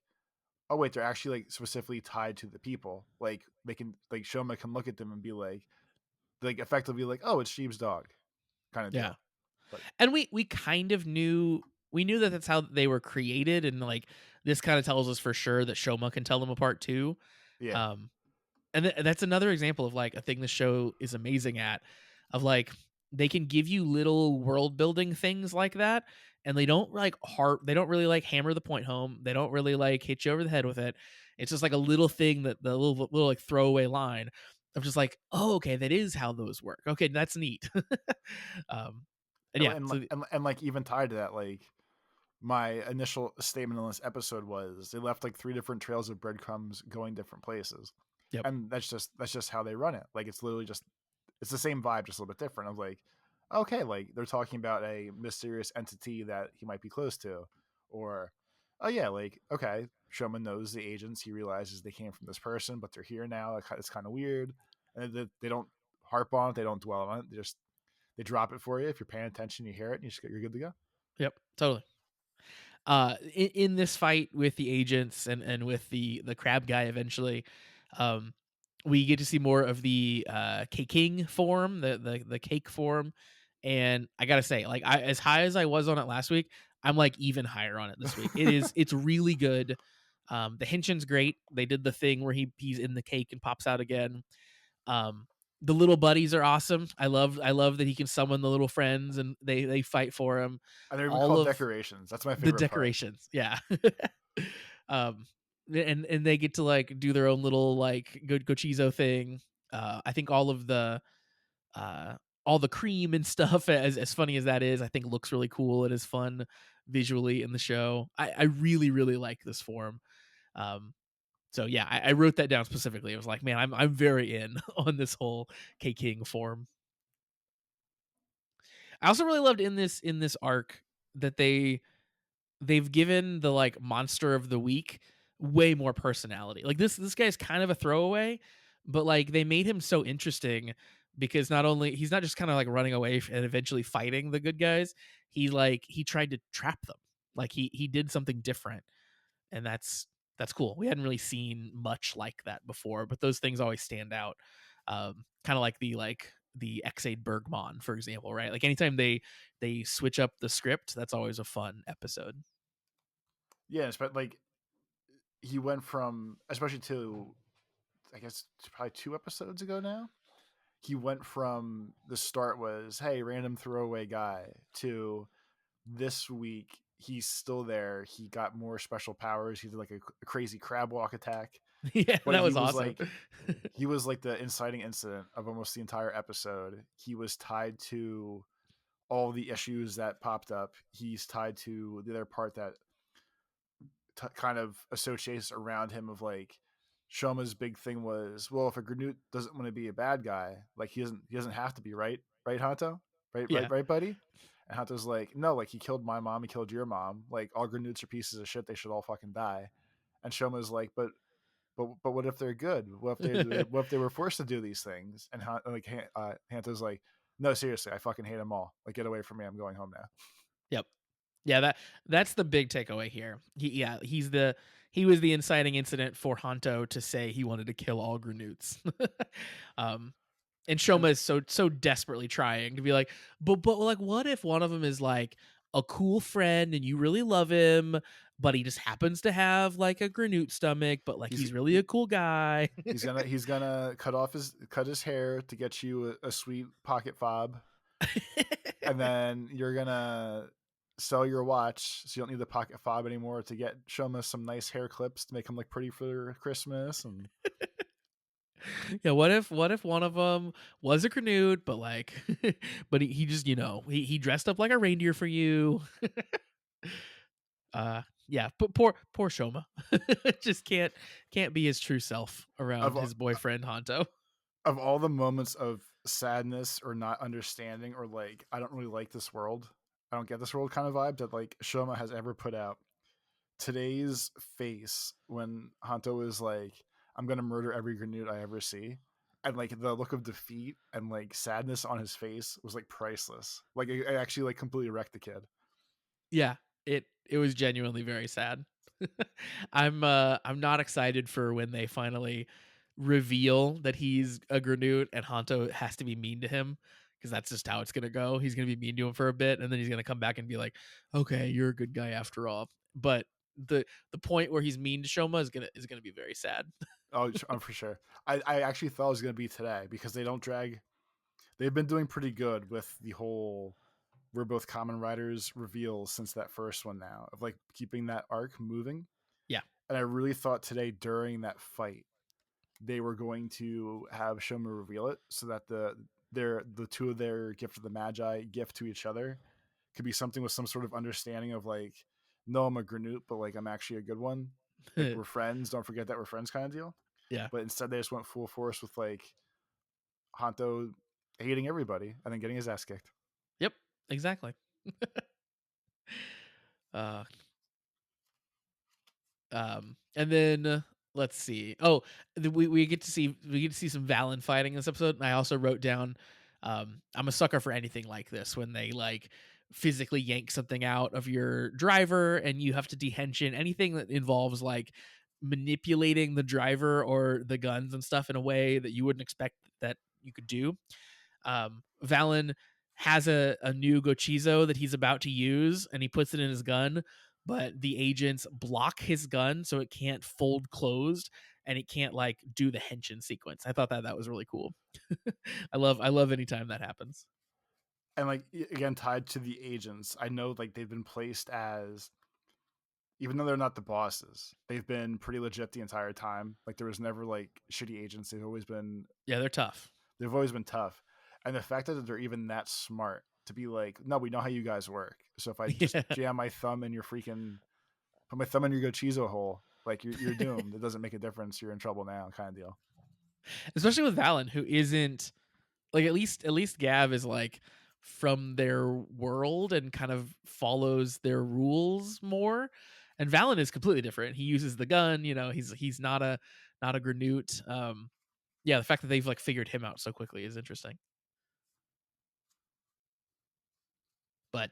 oh wait, they're actually like specifically tied to the people. Like they can like Shoma can look at them and be like effectively like, oh, it's Sheep's dog, kind of Yeah. deal. But And we kind of knew, we knew that that's how they were created, and like this kind of tells us for sure that Shoma can tell them apart too. yeah, Um, and that's another example of like a thing the show is amazing at, of like they can give you little world building things like that, and they don't really like hammer the point home, they don't really like hit you over the head with it. It's just like a little thing, that the little like throwaway line of just like, oh okay, that is how those work, okay, that's neat. um and and yeah, so and like even tied to that, like my initial statement on this episode was they left like three different trails of breadcrumbs going different places, yep. and that's just how they run it. Like it's literally just it's the same vibe, just a little bit different. I was like, okay, like they're talking about a mysterious entity that he might be close to, or oh yeah, like okay, Showman knows the agents. He realizes they came from this person, but they're here now. It's kind of weird, and they don't harp on it. They don't dwell on it. They drop it for you. If you're paying attention, you hear it, and you're good to go. Yep, totally. In this fight with the agents and with the crab guy eventually, um, we get to see more of the King form, the cake form, and I gotta say, like, as high as I was on it last week, I'm like even higher on it this week. It's really good. The Hinchin's great. They did the thing where he's in the cake and pops out again. Um, the little buddies are awesome. I love that he can summon the little friends and they fight for him. And they're even All called of decorations. That's my the favorite part. decorations, yeah. um, and they get to like do their own little like good gochizo thing. I think uh all the cream and stuff, as funny as that is, I think looks really cool. It is fun visually in the show. I really really like this form. Um, so yeah, I wrote that down specifically. It was like, man, I'm very in on this whole K King form. I also really loved in this arc that they've given the like monster of the week way more personality. Like this guy's kind of a throwaway, but like they made him so interesting because not only he's not just kind of like running away and eventually fighting the good guys, he tried to trap them. Like he did something different, and that's cool. We hadn't really seen much like that before, but those things always stand out. Kind of like the Xade Bergmon, for example, right? Like anytime they switch up the script, that's always a fun episode. Yeah, but like he went from especially to I guess probably 2 episodes ago now. He went from the start was hey random throwaway guy to this week he's still there. He got more special powers. He did like a crazy crab walk attack, Yeah, but that was awesome. he was like the inciting incident of almost the entire episode. He was tied to all the issues that popped up. He's tied to the other part that kind of associates around him of like Shoma's big thing was, well, if a Granute doesn't want to be a bad guy, like he doesn't have to be, right, Hanto, Yeah. right, buddy. And Hanto's like, no, like he killed my mom, he killed your mom, like all Granutes are pieces of shit, they should all fucking die. And Shoma's like, but what if they're good? What if they were forced to do these things? And Hanto's like, no, seriously, I fucking hate them all. Like get away from me, I'm going home now. Yep. Yeah, that's the big takeaway here. He was the inciting incident for Hanto to say he wanted to kill all Granutes. um, and And Shoma is so desperately trying to be like, but like, what if one of them is like a cool friend and you really love him, but he just happens to have like a Granute stomach, but like he's he's really a cool guy. he's gonna cut his hair to get you a sweet pocket fob, and then you're gonna sell your watch so you don't need the pocket fob anymore to get Shoma some nice hair clips to make him look pretty for Christmas. And Yeah, what if one of them was a Canute, but like, but he just he dressed up like a reindeer for you. Yeah, poor Shoma. Just can't be his true self Of around a- his boyfriend Hanto. of all the moments of sadness or not understanding or like I don't really like this world, I don't get this world kind of vibe that like Shoma has ever put out. Today's face when Hanto is like, "I'm gonna murder every grenade I ever see," and like the look of defeat and like sadness on his face was like priceless. Like it actually like completely wrecked the kid. Yeah, it was genuinely very sad. I'm not excited for when they finally reveal that he's a Granute and Hanto has to be mean to him because that's just how it's gonna go. He's gonna be mean to him for a bit and then he's gonna come back and be like, "Okay, you're a good guy after all." But the point where he's mean to Shoma is gonna be very sad. Oh, for sure. I actually thought it was gonna be today because they don't drag. They've been doing pretty good with the whole "we're both common riders" reveal since that first one now of like keeping that arc moving. Yeah. And I really thought today during that fight they were going to have Shoma reveal it so that the two of their gift of the Magi gift to each other could be something with some sort of understanding of like, no, I'm a Granute, but like I'm actually a good one. Like we're friends. Don't forget that we're friends, kind of deal. Yeah. But instead, they just went full force with like Hanto hating everybody and then getting his ass kicked. Yep. Exactly. Uh and then let's see. Oh, we get to see some Valen fighting in this episode. And I also wrote down, I'm a sucker for anything like this when they like physically yank something out of your driver and you have to dehension anything that involves like manipulating the driver or the guns and stuff in a way that you wouldn't expect that you could do. Valen has a new Gochizo that he's about to use, and he puts it in his gun, but the agents block his gun so it can't fold closed and it can't like do the henshin sequence. I thought that was really cool. I love anytime that happens. And like again, tied to the agents, I know like they've been placed as, even though they're not the bosses, they've been pretty legit the entire time. Like there was never like shitty agents. Yeah, they're tough. They've always been tough. And the fact that they're even that smart to be like, no, we know how you guys work. So if I just Yeah. jam my thumb in your freaking put my thumb in your Gochizo hole, like you're doomed. It doesn't make a difference. You're in trouble now, kind of deal. Especially with Valen, who isn't like, at least Gav is like from their world and kind of follows their rules more. And Valen is completely different. He uses the gun, he's not a Granute. Yeah, the fact that they've like figured him out so quickly is interesting. But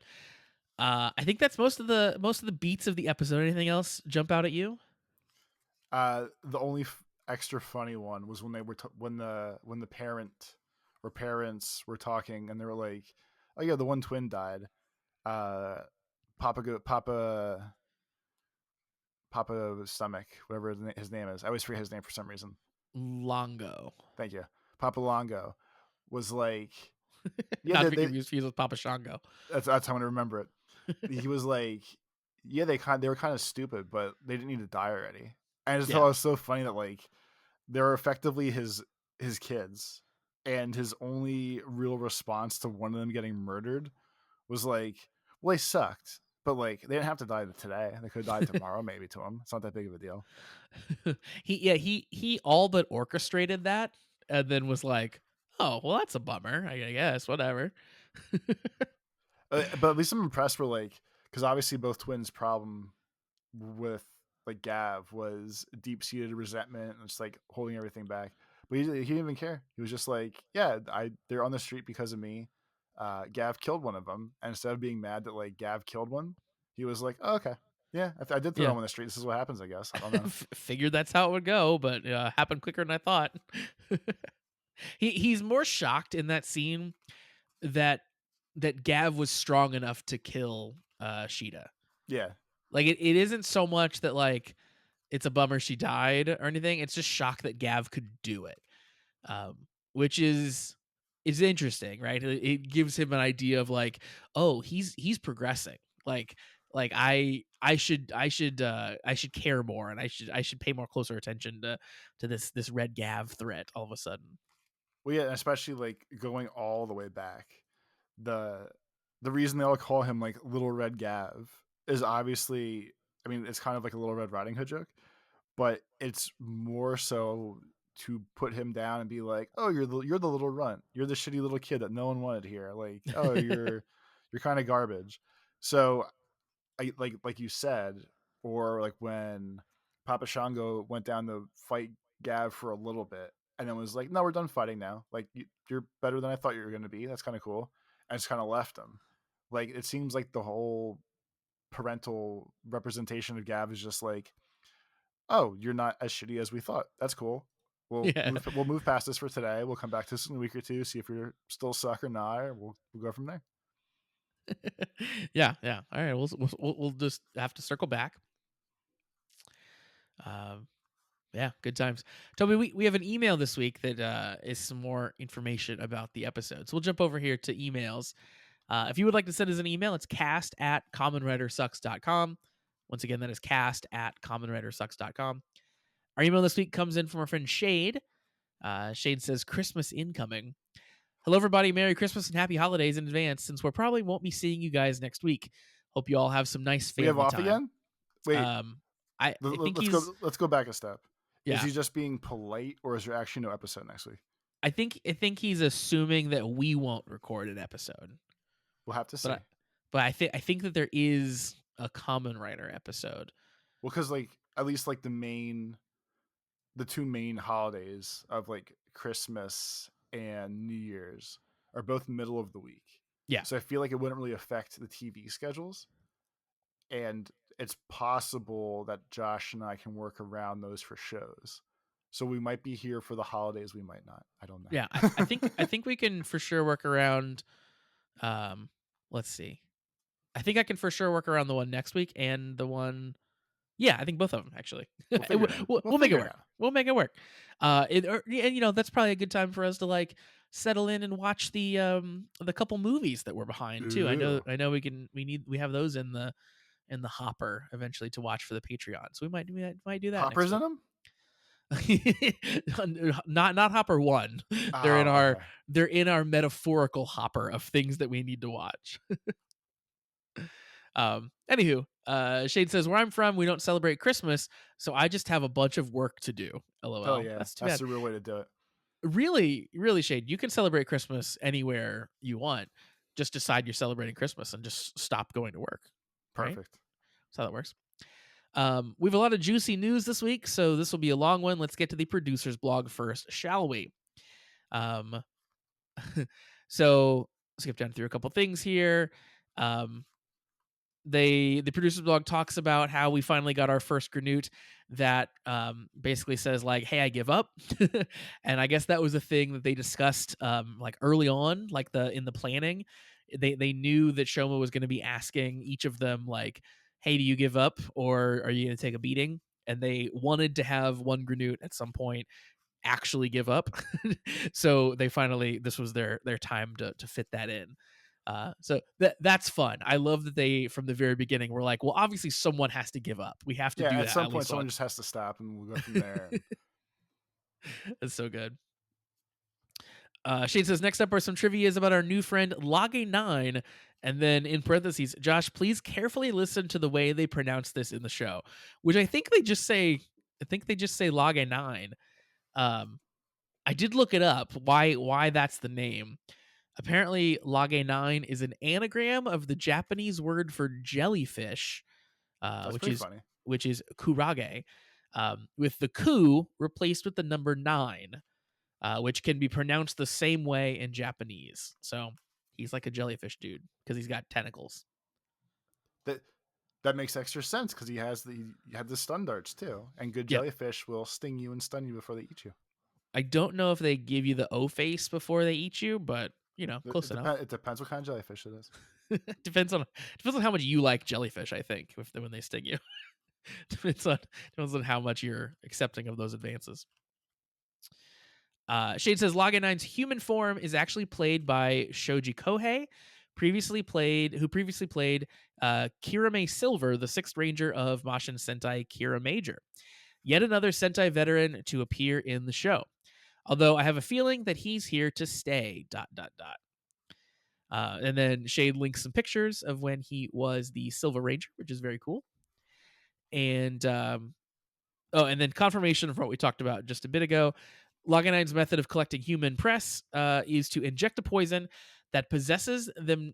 I think that's most of the beats of the episode. Anything else jump out at you? The only extra funny one was when they were when the parents were talking and they were like, "Oh yeah, the one twin died." Uh, Papa Stomach, whatever his name is. I always forget his name for some reason. Longo. Thank you. Papa Longo was like, yeah, Not to be confused with Papa Shango. that's how I'm gonna remember it. He was like, yeah, they were kind of stupid, but they didn't need to die already. And I just thought Yeah. it was so funny that like they were effectively his kids, and his only real response to one of them getting murdered was like, well, they sucked, but like they didn't have to die today. They could have died tomorrow, maybe to him. It's not that big of a deal. he all but orchestrated that and then was like, "Oh, well that's a bummer. I guess whatever." But at least I'm impressed. We're like, because obviously both twins' problem with like Gav was deep seated resentment and just like holding everything back. But he didn't even care. He was just like, yeah, they're on the street because of me. Gav killed one of them, and instead of being mad that like Gav killed one, he was like, oh, okay, yeah, I did throw Yeah. him on the street. This is what happens, I guess. I don't know. Figured that's how it would go, but happened quicker than I thought. He's more shocked in that scene that Gav was strong enough to kill Sheeta. Yeah, Like it isn't so much that like it's a bummer she died or anything. It's just shock that Gav could do it, um, which is interesting, right? It gives him an idea of like, oh, he's progressing. Like I should care more, and I should pay more closer attention to this red Gav threat all of a sudden. well, yeah, and especially like going all the way back, the the reason they all call him like Little Red Gav is obviously I mean, it's kind of like a Little Red Riding Hood joke, but it's more so to put him down and be like, "Oh, you're the little runt. You're the shitty little kid that no one wanted here. Like, oh, you're kind of garbage." So, I like you said, or like when Papa Shango went down to fight Gav for a little bit, and then was like, "No, we're done fighting now. Like, you're better than I thought you were going to be. That's kind of cool," and just kind of left him. Like, it seems like the whole parental representation of Gav is just like, oh, you're not as shitty as we thought. That's cool. Yeah. We'll move past this for today. We'll come back to this in a week or two, see if you're still suck or not, or we'll go from there. Yeah, yeah. All right, we'll just have to circle back. Um, yeah, good times. Toby, we have an email this week that is some more information about the episode. So we'll jump over here to emails. If you would like to send us an email, it's cast@commonwritersucks.com. Once again, that is cast@commonwritersucks.com. Our email this week comes in from our friend Shade. Shade says, Christmas incoming. Hello, everybody. Merry Christmas and happy holidays in advance, since we probably won't be seeing you guys next week. Hope you all have some nice We have family off time. again. Wait, Um, I think let's he's go. Let's go back a step. Is yeah. he just being polite, or is there actually no episode next week? I think he's assuming that we won't record an episode, We'll have to but see. I think that there is a Common Writer episode. Well, because like at least like the two main holidays of like Christmas and New Year's are both middle of the week. Yeah, So I feel like it wouldn't really affect the TV schedules. And it's possible that Josh and I can work around those for shows. So we might be here for the holidays, we might not. I don't yeah. know. I think we can for sure work around. Let's see. I think I can for sure work around the one next week and the one. Yeah, I think both of them actually. We'll figure it out. We'll make it Figure it work. out. We'll make it work. And that's probably a good time for us to like settle in and watch the couple movies that we're behind too. Ooh. We have those in the hopper eventually to watch for the Patreon. So we might do that next Hoppers in week. them? Not hopper one. They're in Oh, our okay. they're in our metaphorical hopper of things that we need to watch. Anywho, Shade says, where I'm from, we don't celebrate Christmas, so I just have a bunch of work to do. Oh LOL. yeah. That's too That's bad. the real way to do it. Really, really, Shade, you can celebrate Christmas anywhere you want. Just decide you're celebrating Christmas and just stop going to work. Right? Perfect. That's how that works. We have a lot of juicy news this week, so this will be a long one. Let's get to the producer's blog first, shall we? Um, so skip down through a couple things here. The producer's blog talks about how we finally got our first Granute that basically says like, "Hey, I give up," and I guess that was a thing that they discussed like early on, like in the planning. They knew that Shoma was going to be asking each of them like, "Hey, do you give up, or are you going to take a beating?" And they wanted to have one Granute at some point actually give up, so this was their time to fit that in. So that's fun. I love that they from the very beginning were like, well, obviously someone has to give up. We have to Yeah, do at that some at point least someone once. just has to stop and we'll go from there. That's so good. Shane says, next up are some trivias about our new friend Lage9. And then in parentheses, Josh, please carefully listen to the way they pronounce this in the show, which I think they just say Lage9. I did look it up why that's the name. Apparently, Lage9 is an anagram of the Japanese word for jellyfish, That's which pretty is funny. kurage, with the ku replaced with the number 9, which can be pronounced the same way in Japanese. So he's like a jellyfish dude because he's got tentacles. That makes extra sense because he had the stun darts too, and good Yep. jellyfish will sting you and stun you before they eat you. I don't know if they give you the O face before they eat you, but close enough. It depends what kind of jellyfish it is. depends on how much you like jellyfish. I think when they sting you, depends on how much you're accepting of those advances. Shade says Lage9's human form is actually played by Shoji Kohei, who previously played Kirame Silver, the 6th Ranger of Mashin Sentai Kira Major. Yet another Sentai veteran to appear in the show. Although I have a feeling that he's here to stay. ... And then Shade links some pictures of when he was the Silver Ranger, which is very cool. And oh, and then confirmation of what we talked about just a bit ago. Loganine's method of collecting human press is to inject a poison that possesses them,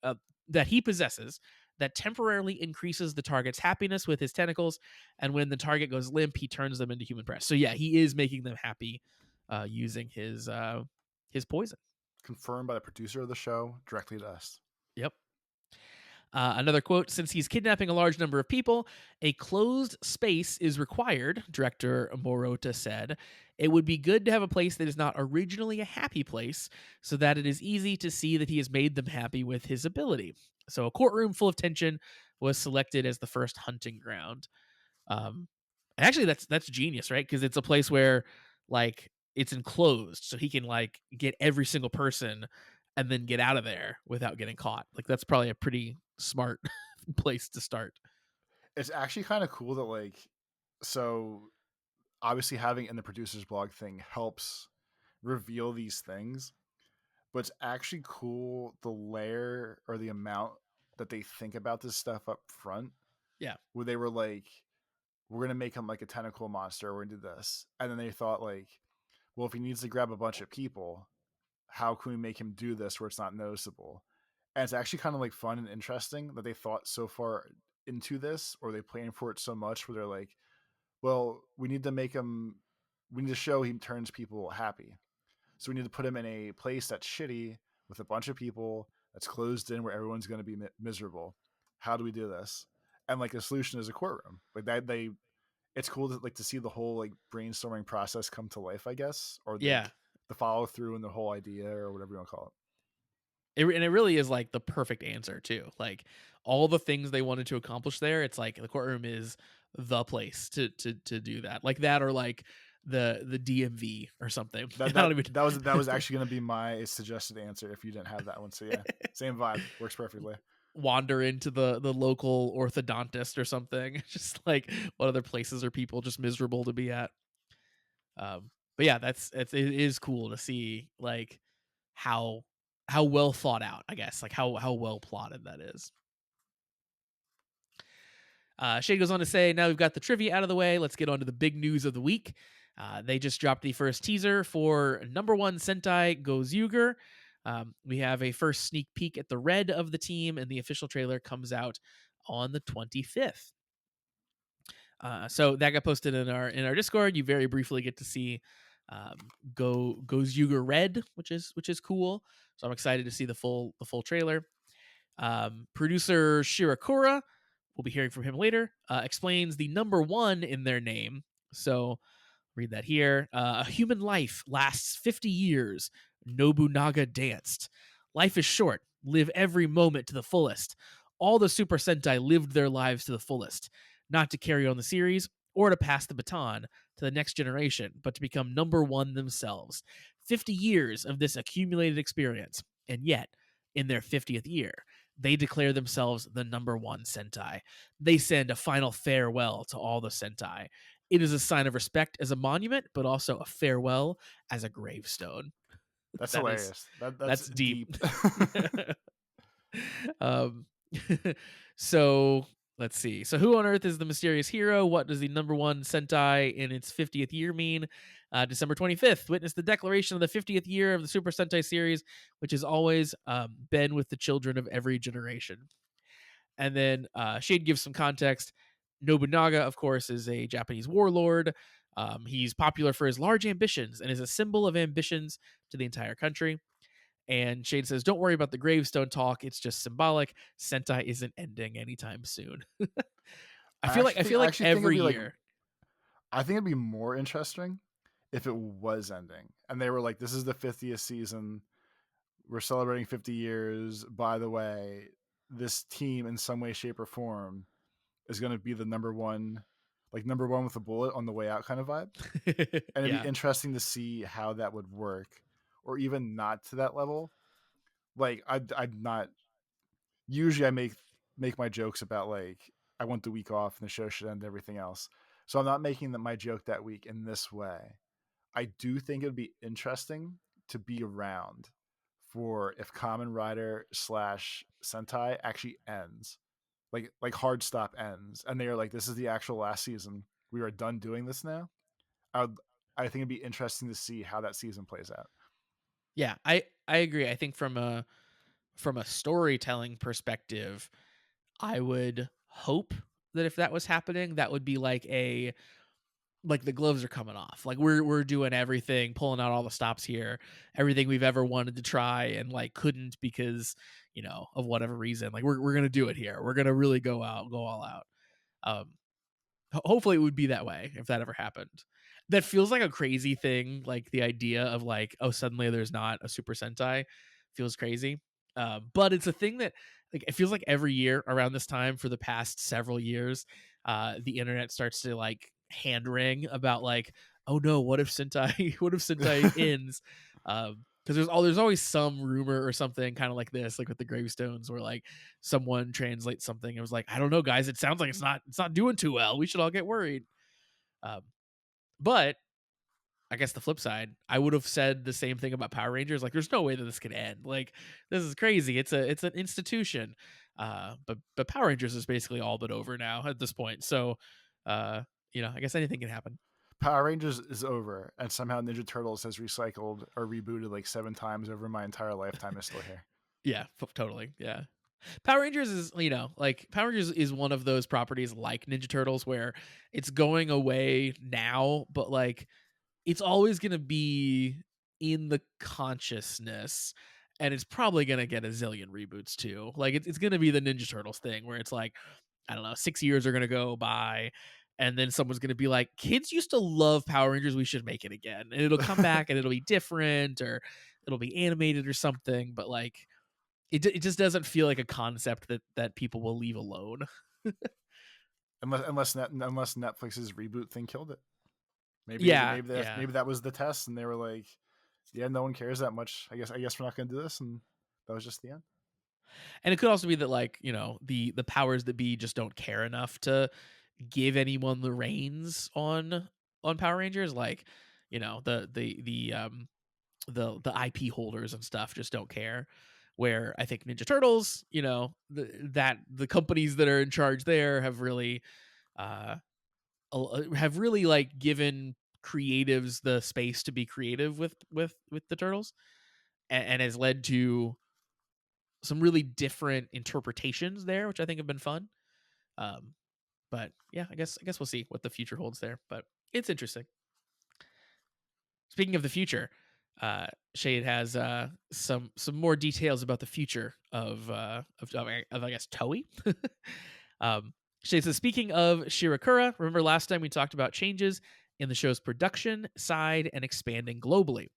uh, that he possesses, that temporarily increases the target's happiness with his tentacles, and when the target goes limp, he turns them into human press. So yeah, he is making them happy using his poison. Confirmed by the producer of the show directly to us. Yep. Another quote: since he's kidnapping a large number of people, a closed space is required, director Morota said. It would be good to have a place that is not originally a happy place so that it is easy to see that he has made them happy with his ability. So, a courtroom full of tension was selected as the first hunting ground. Um, and actually, that's genius, right? Because it's a place where like it's enclosed, so he can like get every single person and then get out of there without getting caught. Like that's probably a pretty smart place to start. It's actually kind of cool that like, so obviously having in the producer's blog thing helps reveal these things, but it's actually cool the layer or the amount that they think about this stuff up front, Yeah, where they were like, we're gonna make him like a tentacle monster, we're gonna do this, and then they thought like, well, if he needs to grab a bunch of people, how can we make him do this where it's not noticeable? And it's actually kind of like fun and interesting that they thought so far into this, or they plan for it so much where they're like, well, we need to make him, we need to show he turns people happy, so we need to put him in a place that's shitty with a bunch of people that's closed in where everyone's going to be miserable. How do we do this? And like the solution is a courtroom. Like that, they, it's cool to like to see the whole like brainstorming process come to life, I guess, or yeah. like the follow through and the whole idea or whatever you want to call And it really is like the perfect answer too. Like all the things they wanted to accomplish there, it's like the courtroom is the place to do that. Like that, or like the DMV or something. it. That I don't that even. that was actually going to be my suggested answer if you didn't have that one. So yeah, same vibe, works perfectly. Wander into the local orthodontist or something. Just like what other places are people just miserable to be at? But yeah, it is cool to see like how well thought out, I guess, like how well plotted that is. Shade goes on to say, now we've got the trivia out of the way. Let's get on to the big news of the week. They just dropped the first teaser for number one Sentai Gozyuger. We have a first sneak peek at the red of the team, and the official trailer comes out on the 25th. So that got posted in our Discord. You very briefly get to see Gozyuger Red, which is cool. So I'm excited to see the full trailer. Producer Shirakura, we'll be hearing from him later, explains the number one in their name. So read that here. A human life lasts 50 years. Nobunaga danced. Life is short. Live every moment to the fullest. All the Super Sentai lived their lives to the fullest, not to carry on the series or to pass the baton to the next generation, but to become number one themselves. 50 years of this accumulated experience, and yet, in their 50th year, they declare themselves the number one Sentai. They send a final farewell to all the Sentai. It is a sign of respect as a monument, but also a farewell as a gravestone. That's That is hilarious. That's that's deep. deep. um, so let's see. So who on earth is the mysterious hero? What does the number one Sentai in its 50th year mean? December 25th, witness the declaration of the 50th year of the Super Sentai series, which has always been with the children of every generation. And then Shade gives some context. Nobunaga, of course, is a Japanese warlord. He's popular for his large ambitions and is a symbol of ambitions to the entire country. And Shade says, don't worry about the gravestone talk. It's just symbolic. Sentai isn't ending anytime soon. I feel I like actually think it'd every be like, year. I think it'd be more interesting if it was ending and they were like, this is the 50th season. We're celebrating 50 years. By the way, this team in some way, shape, or form is going to be the number one, like number one with a bullet on the way out kind of vibe. And it'd Yeah. be interesting to see how that would work, or even not to that level. Like I'd not, usually I make my jokes about like I want the week off and the show should end everything else. So I'm not making my joke that week in this way. I do think it'd be interesting to be around for if Common Rider slash Sentai actually ends. like hard stop ends, and they are like, "This is the actual last season. We are done doing this now." I would, I think it'd be interesting to see how that season plays out. Yeah, I agree. I think from a storytelling perspective, I would hope that if that was happening, that would be like the gloves are coming off. Like we're doing everything, pulling out all the stops here, everything we've ever wanted to try and like couldn't because, of whatever reason. Like we're gonna do it here. We're gonna really go all out. Um hopefully it would be that way if that ever happened. That feels like a crazy thing, like the idea of like, oh, suddenly there's not a Super Sentai feels crazy. But it's a thing that like it feels like every year around this time for the past several years, the internet starts to like hand wring about like, oh no, what if Sentai what if Sentai ends? Because there's always some rumor or something kind of like this, like with the gravestones, where like someone translates something and was like, I don't know, guys, it sounds like it's not doing too well. We should all get worried. Um, but I guess the flip side, I would have said the same thing about Power Rangers. Like, there's no way that this could end. Like, this is crazy. It's an institution. But Power Rangers is basically all but over now at this point. So, uh, I guess anything can happen. Power Rangers is over, and somehow Ninja Turtles has recycled or rebooted like 7 times over my entire lifetime. Is still here. Yeah, totally. Yeah. Power Rangers is, like Power Rangers is one of those properties like Ninja Turtles where it's going away now, but like it's always going to be in the consciousness, and it's probably going to get a zillion reboots too. Like it's going to be the Ninja Turtles thing where it's like, I don't know, 6 years are going to go by and then someone's going to be like, kids used to love Power Rangers, we should make it again. And it'll come back and it'll be different or it'll be animated or something, but like it just doesn't feel like a concept that people will leave alone. Unless Netflix's reboot thing killed it. Yeah, yeah. Maybe that was the test, and they were like, "Yeah, no one cares that much. I guess we're not going to do this," and that was just the end. And it could also be that like, the powers that be just don't care enough to give anyone the reins on Power Rangers. Like, the IP holders and stuff just don't care. Where I think Ninja Turtles, the companies that are in charge there uh have really like given creatives the space to be creative with the turtles, and has led to some really different interpretations there, which I think have been fun. Um, but yeah, I guess we'll see what the future holds there. But it's interesting. Speaking of the future, Shade has some more details about the future of I guess Toei. um, Shade says, speaking of Shirakura, remember last time we talked about changes in the show's production side and expanding globally.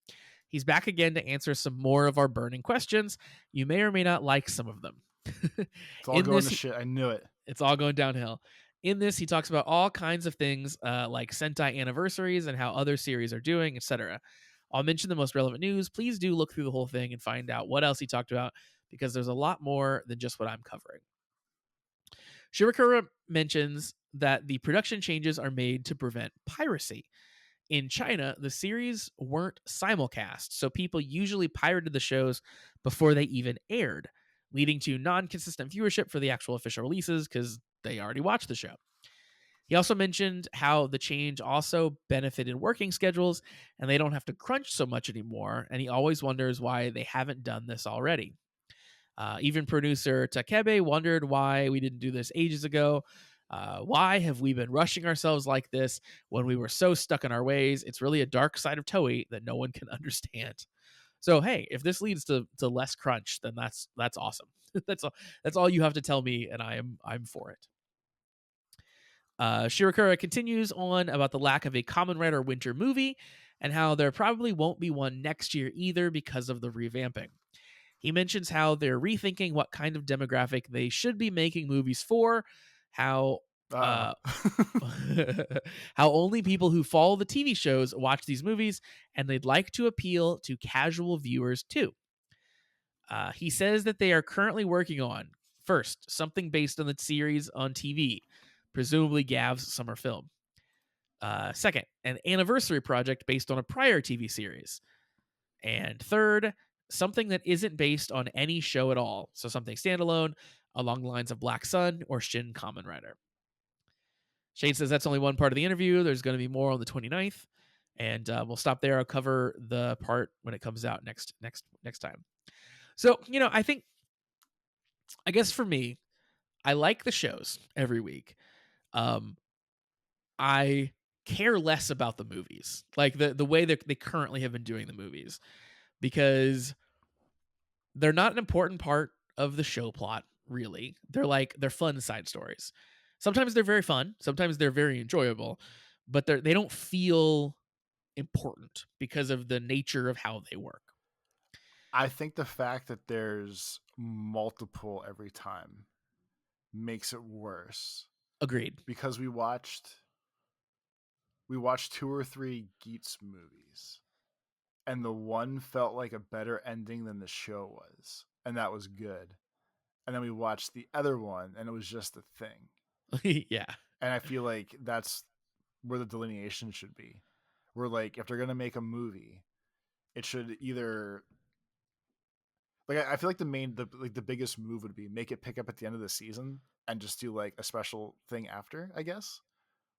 He's back again to answer some more of our burning questions. You may or may not like some of them. It's all In going this, to shit. I knew it. it's all going downhill. In this, he talks about all kinds of things like Sentai anniversaries and how other series are doing, etc. I'll mention the most relevant news. Please do look through the whole thing and find out what else he talked about because there's a lot more than just what I'm covering. Shirakura mentions that the production changes are made to prevent piracy. In China, the series weren't simulcast, so people usually pirated the shows before they even aired, leading to non-consistent viewership for the actual official releases because they already watched the show. He also mentioned how the change also benefited working schedules and they don't have to crunch so much anymore, and he always wonders why they haven't done this already. Even producer Takebe wondered why we didn't do this ages ago. Why have we been rushing ourselves like this when we were so stuck in our ways? It's really a dark side of Toei that no one can understand. So hey, if this leads to less crunch, then that's awesome. That's all you have to tell me, and I'm for it. Shirakura continues on about the lack of a Kamen Rider Winter movie and how there probably won't be one next year either because of the revamping. He mentions how they're rethinking what kind of demographic they should be making movies for, how Uh uh, how only people who follow the TV shows watch these movies, and they'd like to appeal to casual viewers too. He says that they are currently working on, first, something based on the series on TV, presumably gavv's summer film. Second, an anniversary project based on a prior TV series. And third, something that isn't based on any show at all. So something standalone, along the lines of Black Sun or Shin Kamen Rider. Shane says that's only one part of the interview. There's going to be more on the 29th, and we'll stop there. I'll cover the part when it comes out next time. So I guess for me, I like the shows every week. Um, I care less about the movies, like the way that they currently have been doing the movies, because they're not an important part of the show plot, really. They're fun side stories. Sometimes they're very fun, sometimes they're very enjoyable, but they don't feel important because of the nature of how they work. I think the fact that there's multiple every time makes it worse Agreed. because we watched 2 or 3 Geats movies, and the one felt like a better ending than the show was, and that was good. And then we watched the other one, and it was just a thing. Yeah. And I feel like that's where the delineation should be. Where like if they're gonna make a movie, it should either like I feel like the biggest move would be make it pick up at the end of the season and just do like a special thing after, I guess.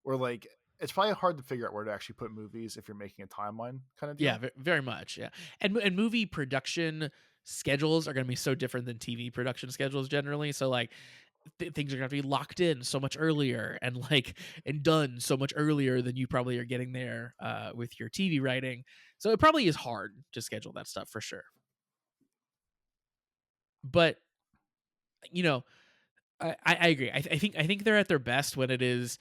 Or like it's probably hard to figure out where to actually put movies if you're making a timeline kind of Yeah, deal. very much. Yeah, and movie production schedules are going to be so different than TV production schedules generally. So like things are going to have to be locked in so much earlier and done so much earlier than you probably are getting there with your TV writing. So it probably is hard to schedule that stuff for sure. But you know, I agree. I think they're at their best when it is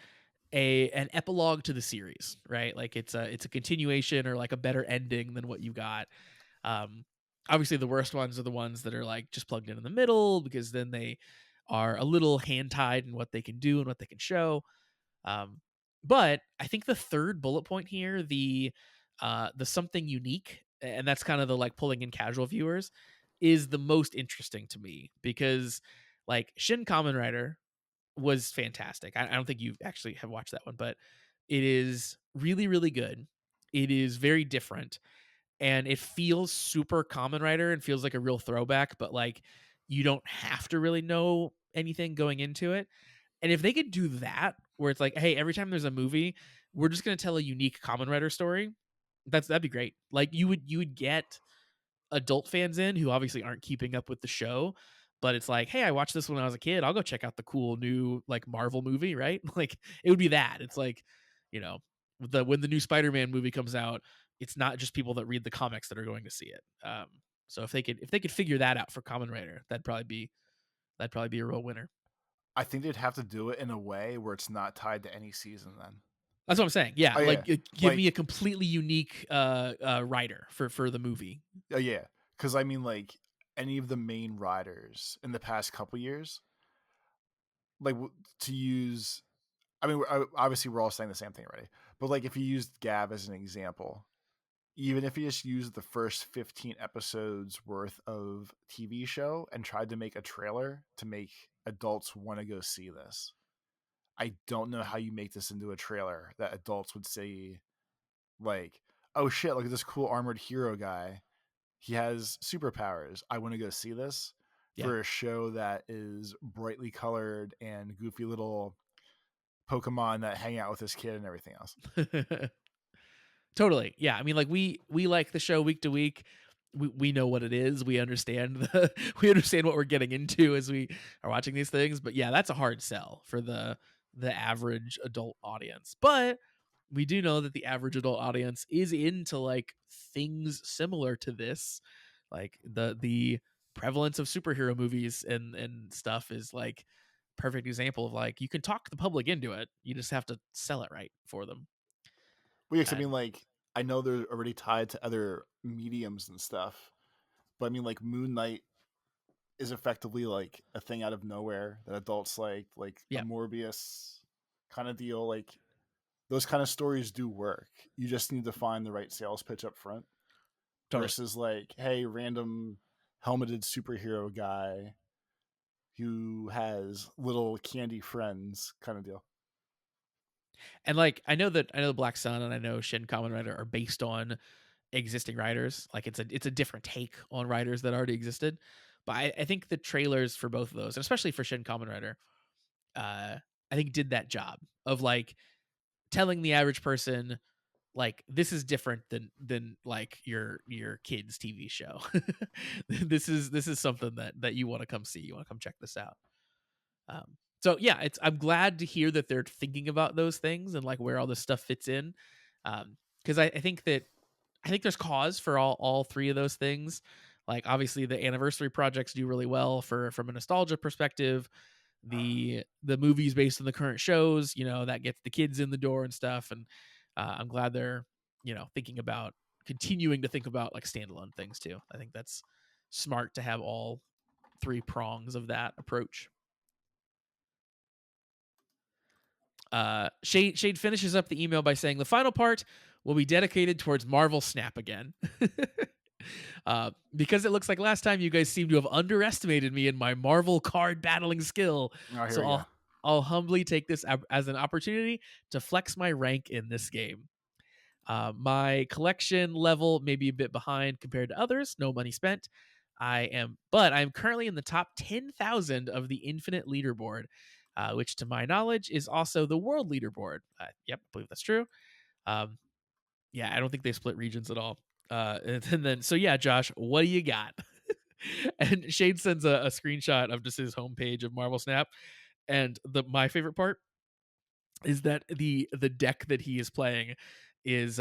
an epilogue to the series, right? Like it's a continuation or like a better ending than what you got. Um, Obviously, the worst ones are the ones that are like just plugged in the middle because then they are a little hand tied in what they can do and what they can show. Um, but I think the third bullet point here, the something unique, and that's kind of the like pulling in casual viewers, is the most interesting to me because like Shin Kamen Rider was fantastic. I don't think you actually have watched that one, but it is really, really good. It is very different and it feels super Common Rider and feels like a real throwback, but like you don't have to really know anything going into it. And if they could do that, where it's like, hey, every time there's a movie, we're just gonna tell a unique Common Rider story. That'd be great. Like you would get adult fans in who obviously aren't keeping up with the show, but it's like, hey, I watched this when I was a kid. I'll go check out the cool new like Marvel movie, right? Like it would be that. It's like, you know, when the new Spider-Man movie comes out, it's not just people that read the comics that are going to see it. So if they could figure that out for Common Rider, that'd probably be a real winner. I think they'd have to do it in a way where it's not tied to any season then. That's what I'm saying. Yeah, Oh yeah. like give me Like a completely unique writer for the movie. oh yeah. Cause I mean like any of the main riders in the past couple years, like to use I mean, obviously we're all saying the same thing already, but like if you used Gav as an example, even if you just used the first 15 episodes worth of TV show and tried to make a trailer to make adults want to go see this, I don't know how you make this into a trailer that adults would say, like, oh shit, look at this cool armored hero guy. He has superpowers. I want to go see this Yeah. for a show that is brightly colored and goofy little Pokemon that hang out with this kid and everything else. Totally. Yeah. I mean, like we like the show week to week. We know what it is. We understand we understand what we're getting into as we are watching these things. But yeah, that's a hard sell for the average adult audience. But we do know that the average adult audience is into like things similar to this. Like the prevalence of superhero movies and stuff is like perfect example of like you can talk the public into it. You just have to sell it right for them. Well, yeah, 'cause I mean, And like, I know they're already tied to other mediums and stuff, but I mean, like, Moon Knight is effectively like a thing out of nowhere that adults like a yeah, Morbius kind of deal. Like, those kind of stories do work. You just need to find the right sales pitch up front totally. versus like, hey, random helmeted superhero guy who has little candy friends kind of deal. And like I know Black Sun and I know Shin Kamen Rider are based on existing writers. Like it's a different take on writers that already existed. But I think the trailers for both of those, and especially for Shin Kamen Rider, I think did that job of like telling the average person like this is different than like your kids TV show. This is something that you want to come see. You want to come check this out. So yeah, it's I'm glad to hear that they're thinking about those things and like where all this stuff fits in. Because I think there's cause for all three of those things. Like obviously the anniversary projects do really well for from a nostalgia perspective. The movies based on the current shows, that gets the kids in the door and stuff. And I'm glad they're thinking about continuing to think about like standalone things too. I think that's smart to have all three prongs of that approach. Shade finishes up the email by saying the final part will be dedicated towards Marvel Snap again. Because it looks like last time you guys seem to have underestimated me in my Marvel card battling skill. Oh, here So we go. I'll humbly take this as an opportunity to flex my rank in this game. My collection level may be a bit behind compared to others. No money spent. But I'm currently in the top 10,000 of the Infinite leaderboard, which, to my knowledge, is also the world leaderboard. Yep, I believe that's true. Um, yeah, I don't think they split regions at all. And then, so yeah, Josh, what do you got? And Shade sends a screenshot of just his homepage of Marvel Snap, and my favorite part is that the deck that he is playing is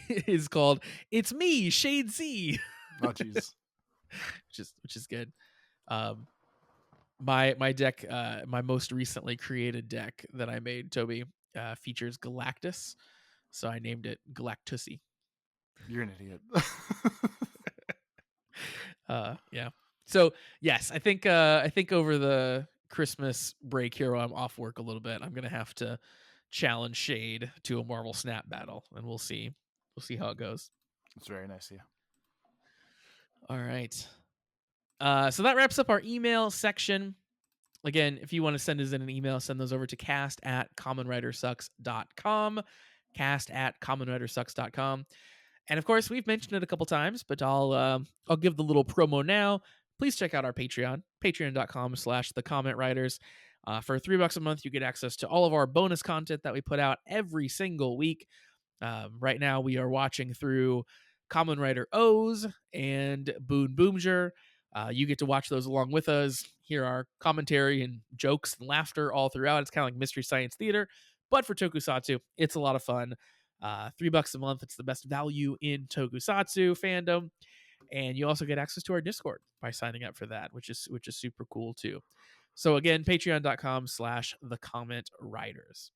is called "It's Me, Shade Z," Oh, jeez. which is good. Um, my deck, my most recently created deck that I made, Toby, features Galactus, so I named it Galactussy. You're an idiot. Yeah. So yes, I think over the Christmas break here, while I'm off work a little bit, I'm gonna have to challenge Shade to a Marvel Snap battle, and we'll see. We'll see how it goes. It's very nice of you. All right. So that wraps up our email section. Again, if you want to send us in an email, send those over to cast@commonwritersucks.com. Cast@commonwritersucks.com. And of course, we've mentioned it a couple times, but I'll give the little promo now. Please check out our Patreon, patreon.com/thecommentwriters. For $3 a month, you get access to all of our bonus content that we put out every single week. Right now, we are watching through Common Writer O's and Boon Boomjer. You get to watch those along with us, hear our commentary and jokes and laughter all throughout. It's kind of like Mystery Science Theater, but for tokusatsu. It's a lot of fun. $3 a month. It's the best value in tokusatsu fandom. And you also get access to our Discord by signing up for that, which is super cool too. So again, patreon.com/thecommentwriters.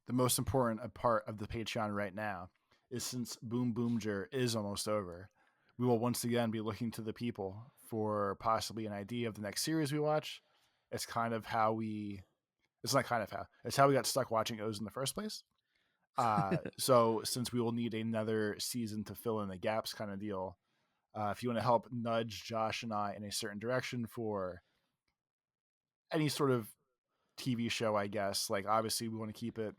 The most important part of the Patreon right now is since Boom Boomjer is almost over, we will once again be looking to the people for possibly an idea of the next series we watch. It's kind of how we. It's not kind of how. It's how we got stuck watching O's in the first place. So since we will need another season to fill in the gaps, kind of deal. If you want to help nudge Josh and I in a certain direction for any sort of TV show, I guess. Like obviously we want to keep it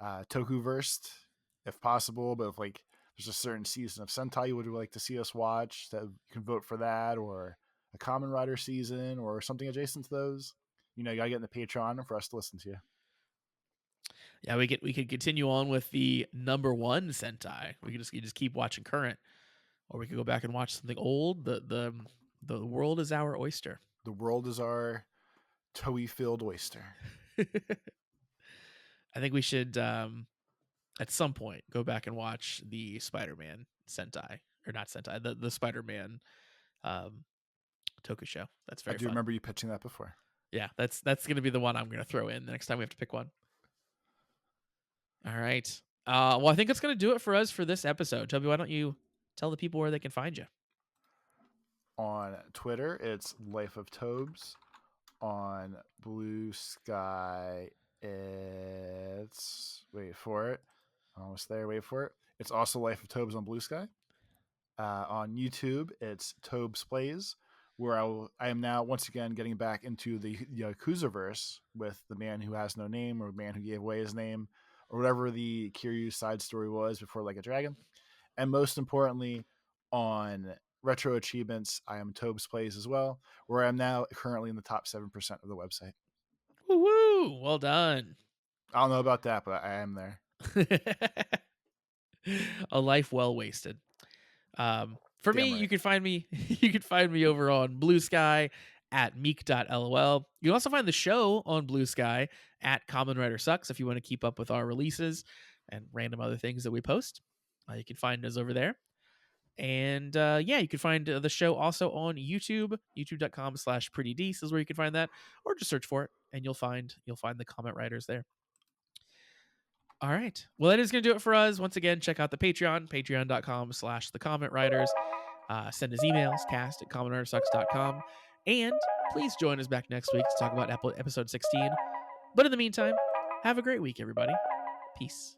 toku versed if possible, but if like there's a certain season of Sentai you would like to see us watch, that you can vote for that, or a Common Rider season or something adjacent to those. You gotta get in the Patreon for us to listen to you. Yeah, we could continue on with the number one Sentai. We could just keep watching current, or we could go back and watch something old. The world is our oyster. The world is our toei filled oyster. I think we should at some point go back and watch the Spider-Man Sentai, or not Sentai, the Spider-Man Toku show. That's I very do fun. remember you pitching that before. Yeah, that's going to be the one I'm going to throw in the next time we have to pick one. All right. Well, I think that's going to do it for us for this episode. Toby, why don't you tell the people where they can find you? On Twitter, it's Life of Tobes. On Blue Sky, it's wait for it. Almost there. Wait for it. It's also Life of Tobes on Blue Sky. On YouTube, it's Tobes Plays, where I am now once again getting back into the Yakuza-verse with the man who has no name, or the man who gave away his name, or whatever the Kiryu side story was before Like a Dragon. And most importantly, on retro achievements, I am Tobes Plays as well, where I'm now currently in the top 7% of the website. Woo! Well done. I don't know about that, but I am there. A life well wasted. For me, Damn you right. can find me you can find me over on Blue Sky at meek.lol. You can also find the show on Blue Sky at Common Writer Sucks if you want to keep up with our releases and random other things that we post. You can find us over there. And yeah, you can find the show also on YouTube, youtube.com/prettydeece is where you can find that, or just search for it and you'll find the comment writers there. All right. Well, that is going to do it for us. Once again, check out the Patreon, patreon.com/the comment writers. Send us emails, cast@commonwritersucks.com. And please join us back next week to talk about episode 16. But in the meantime, have a great week, everybody. Peace.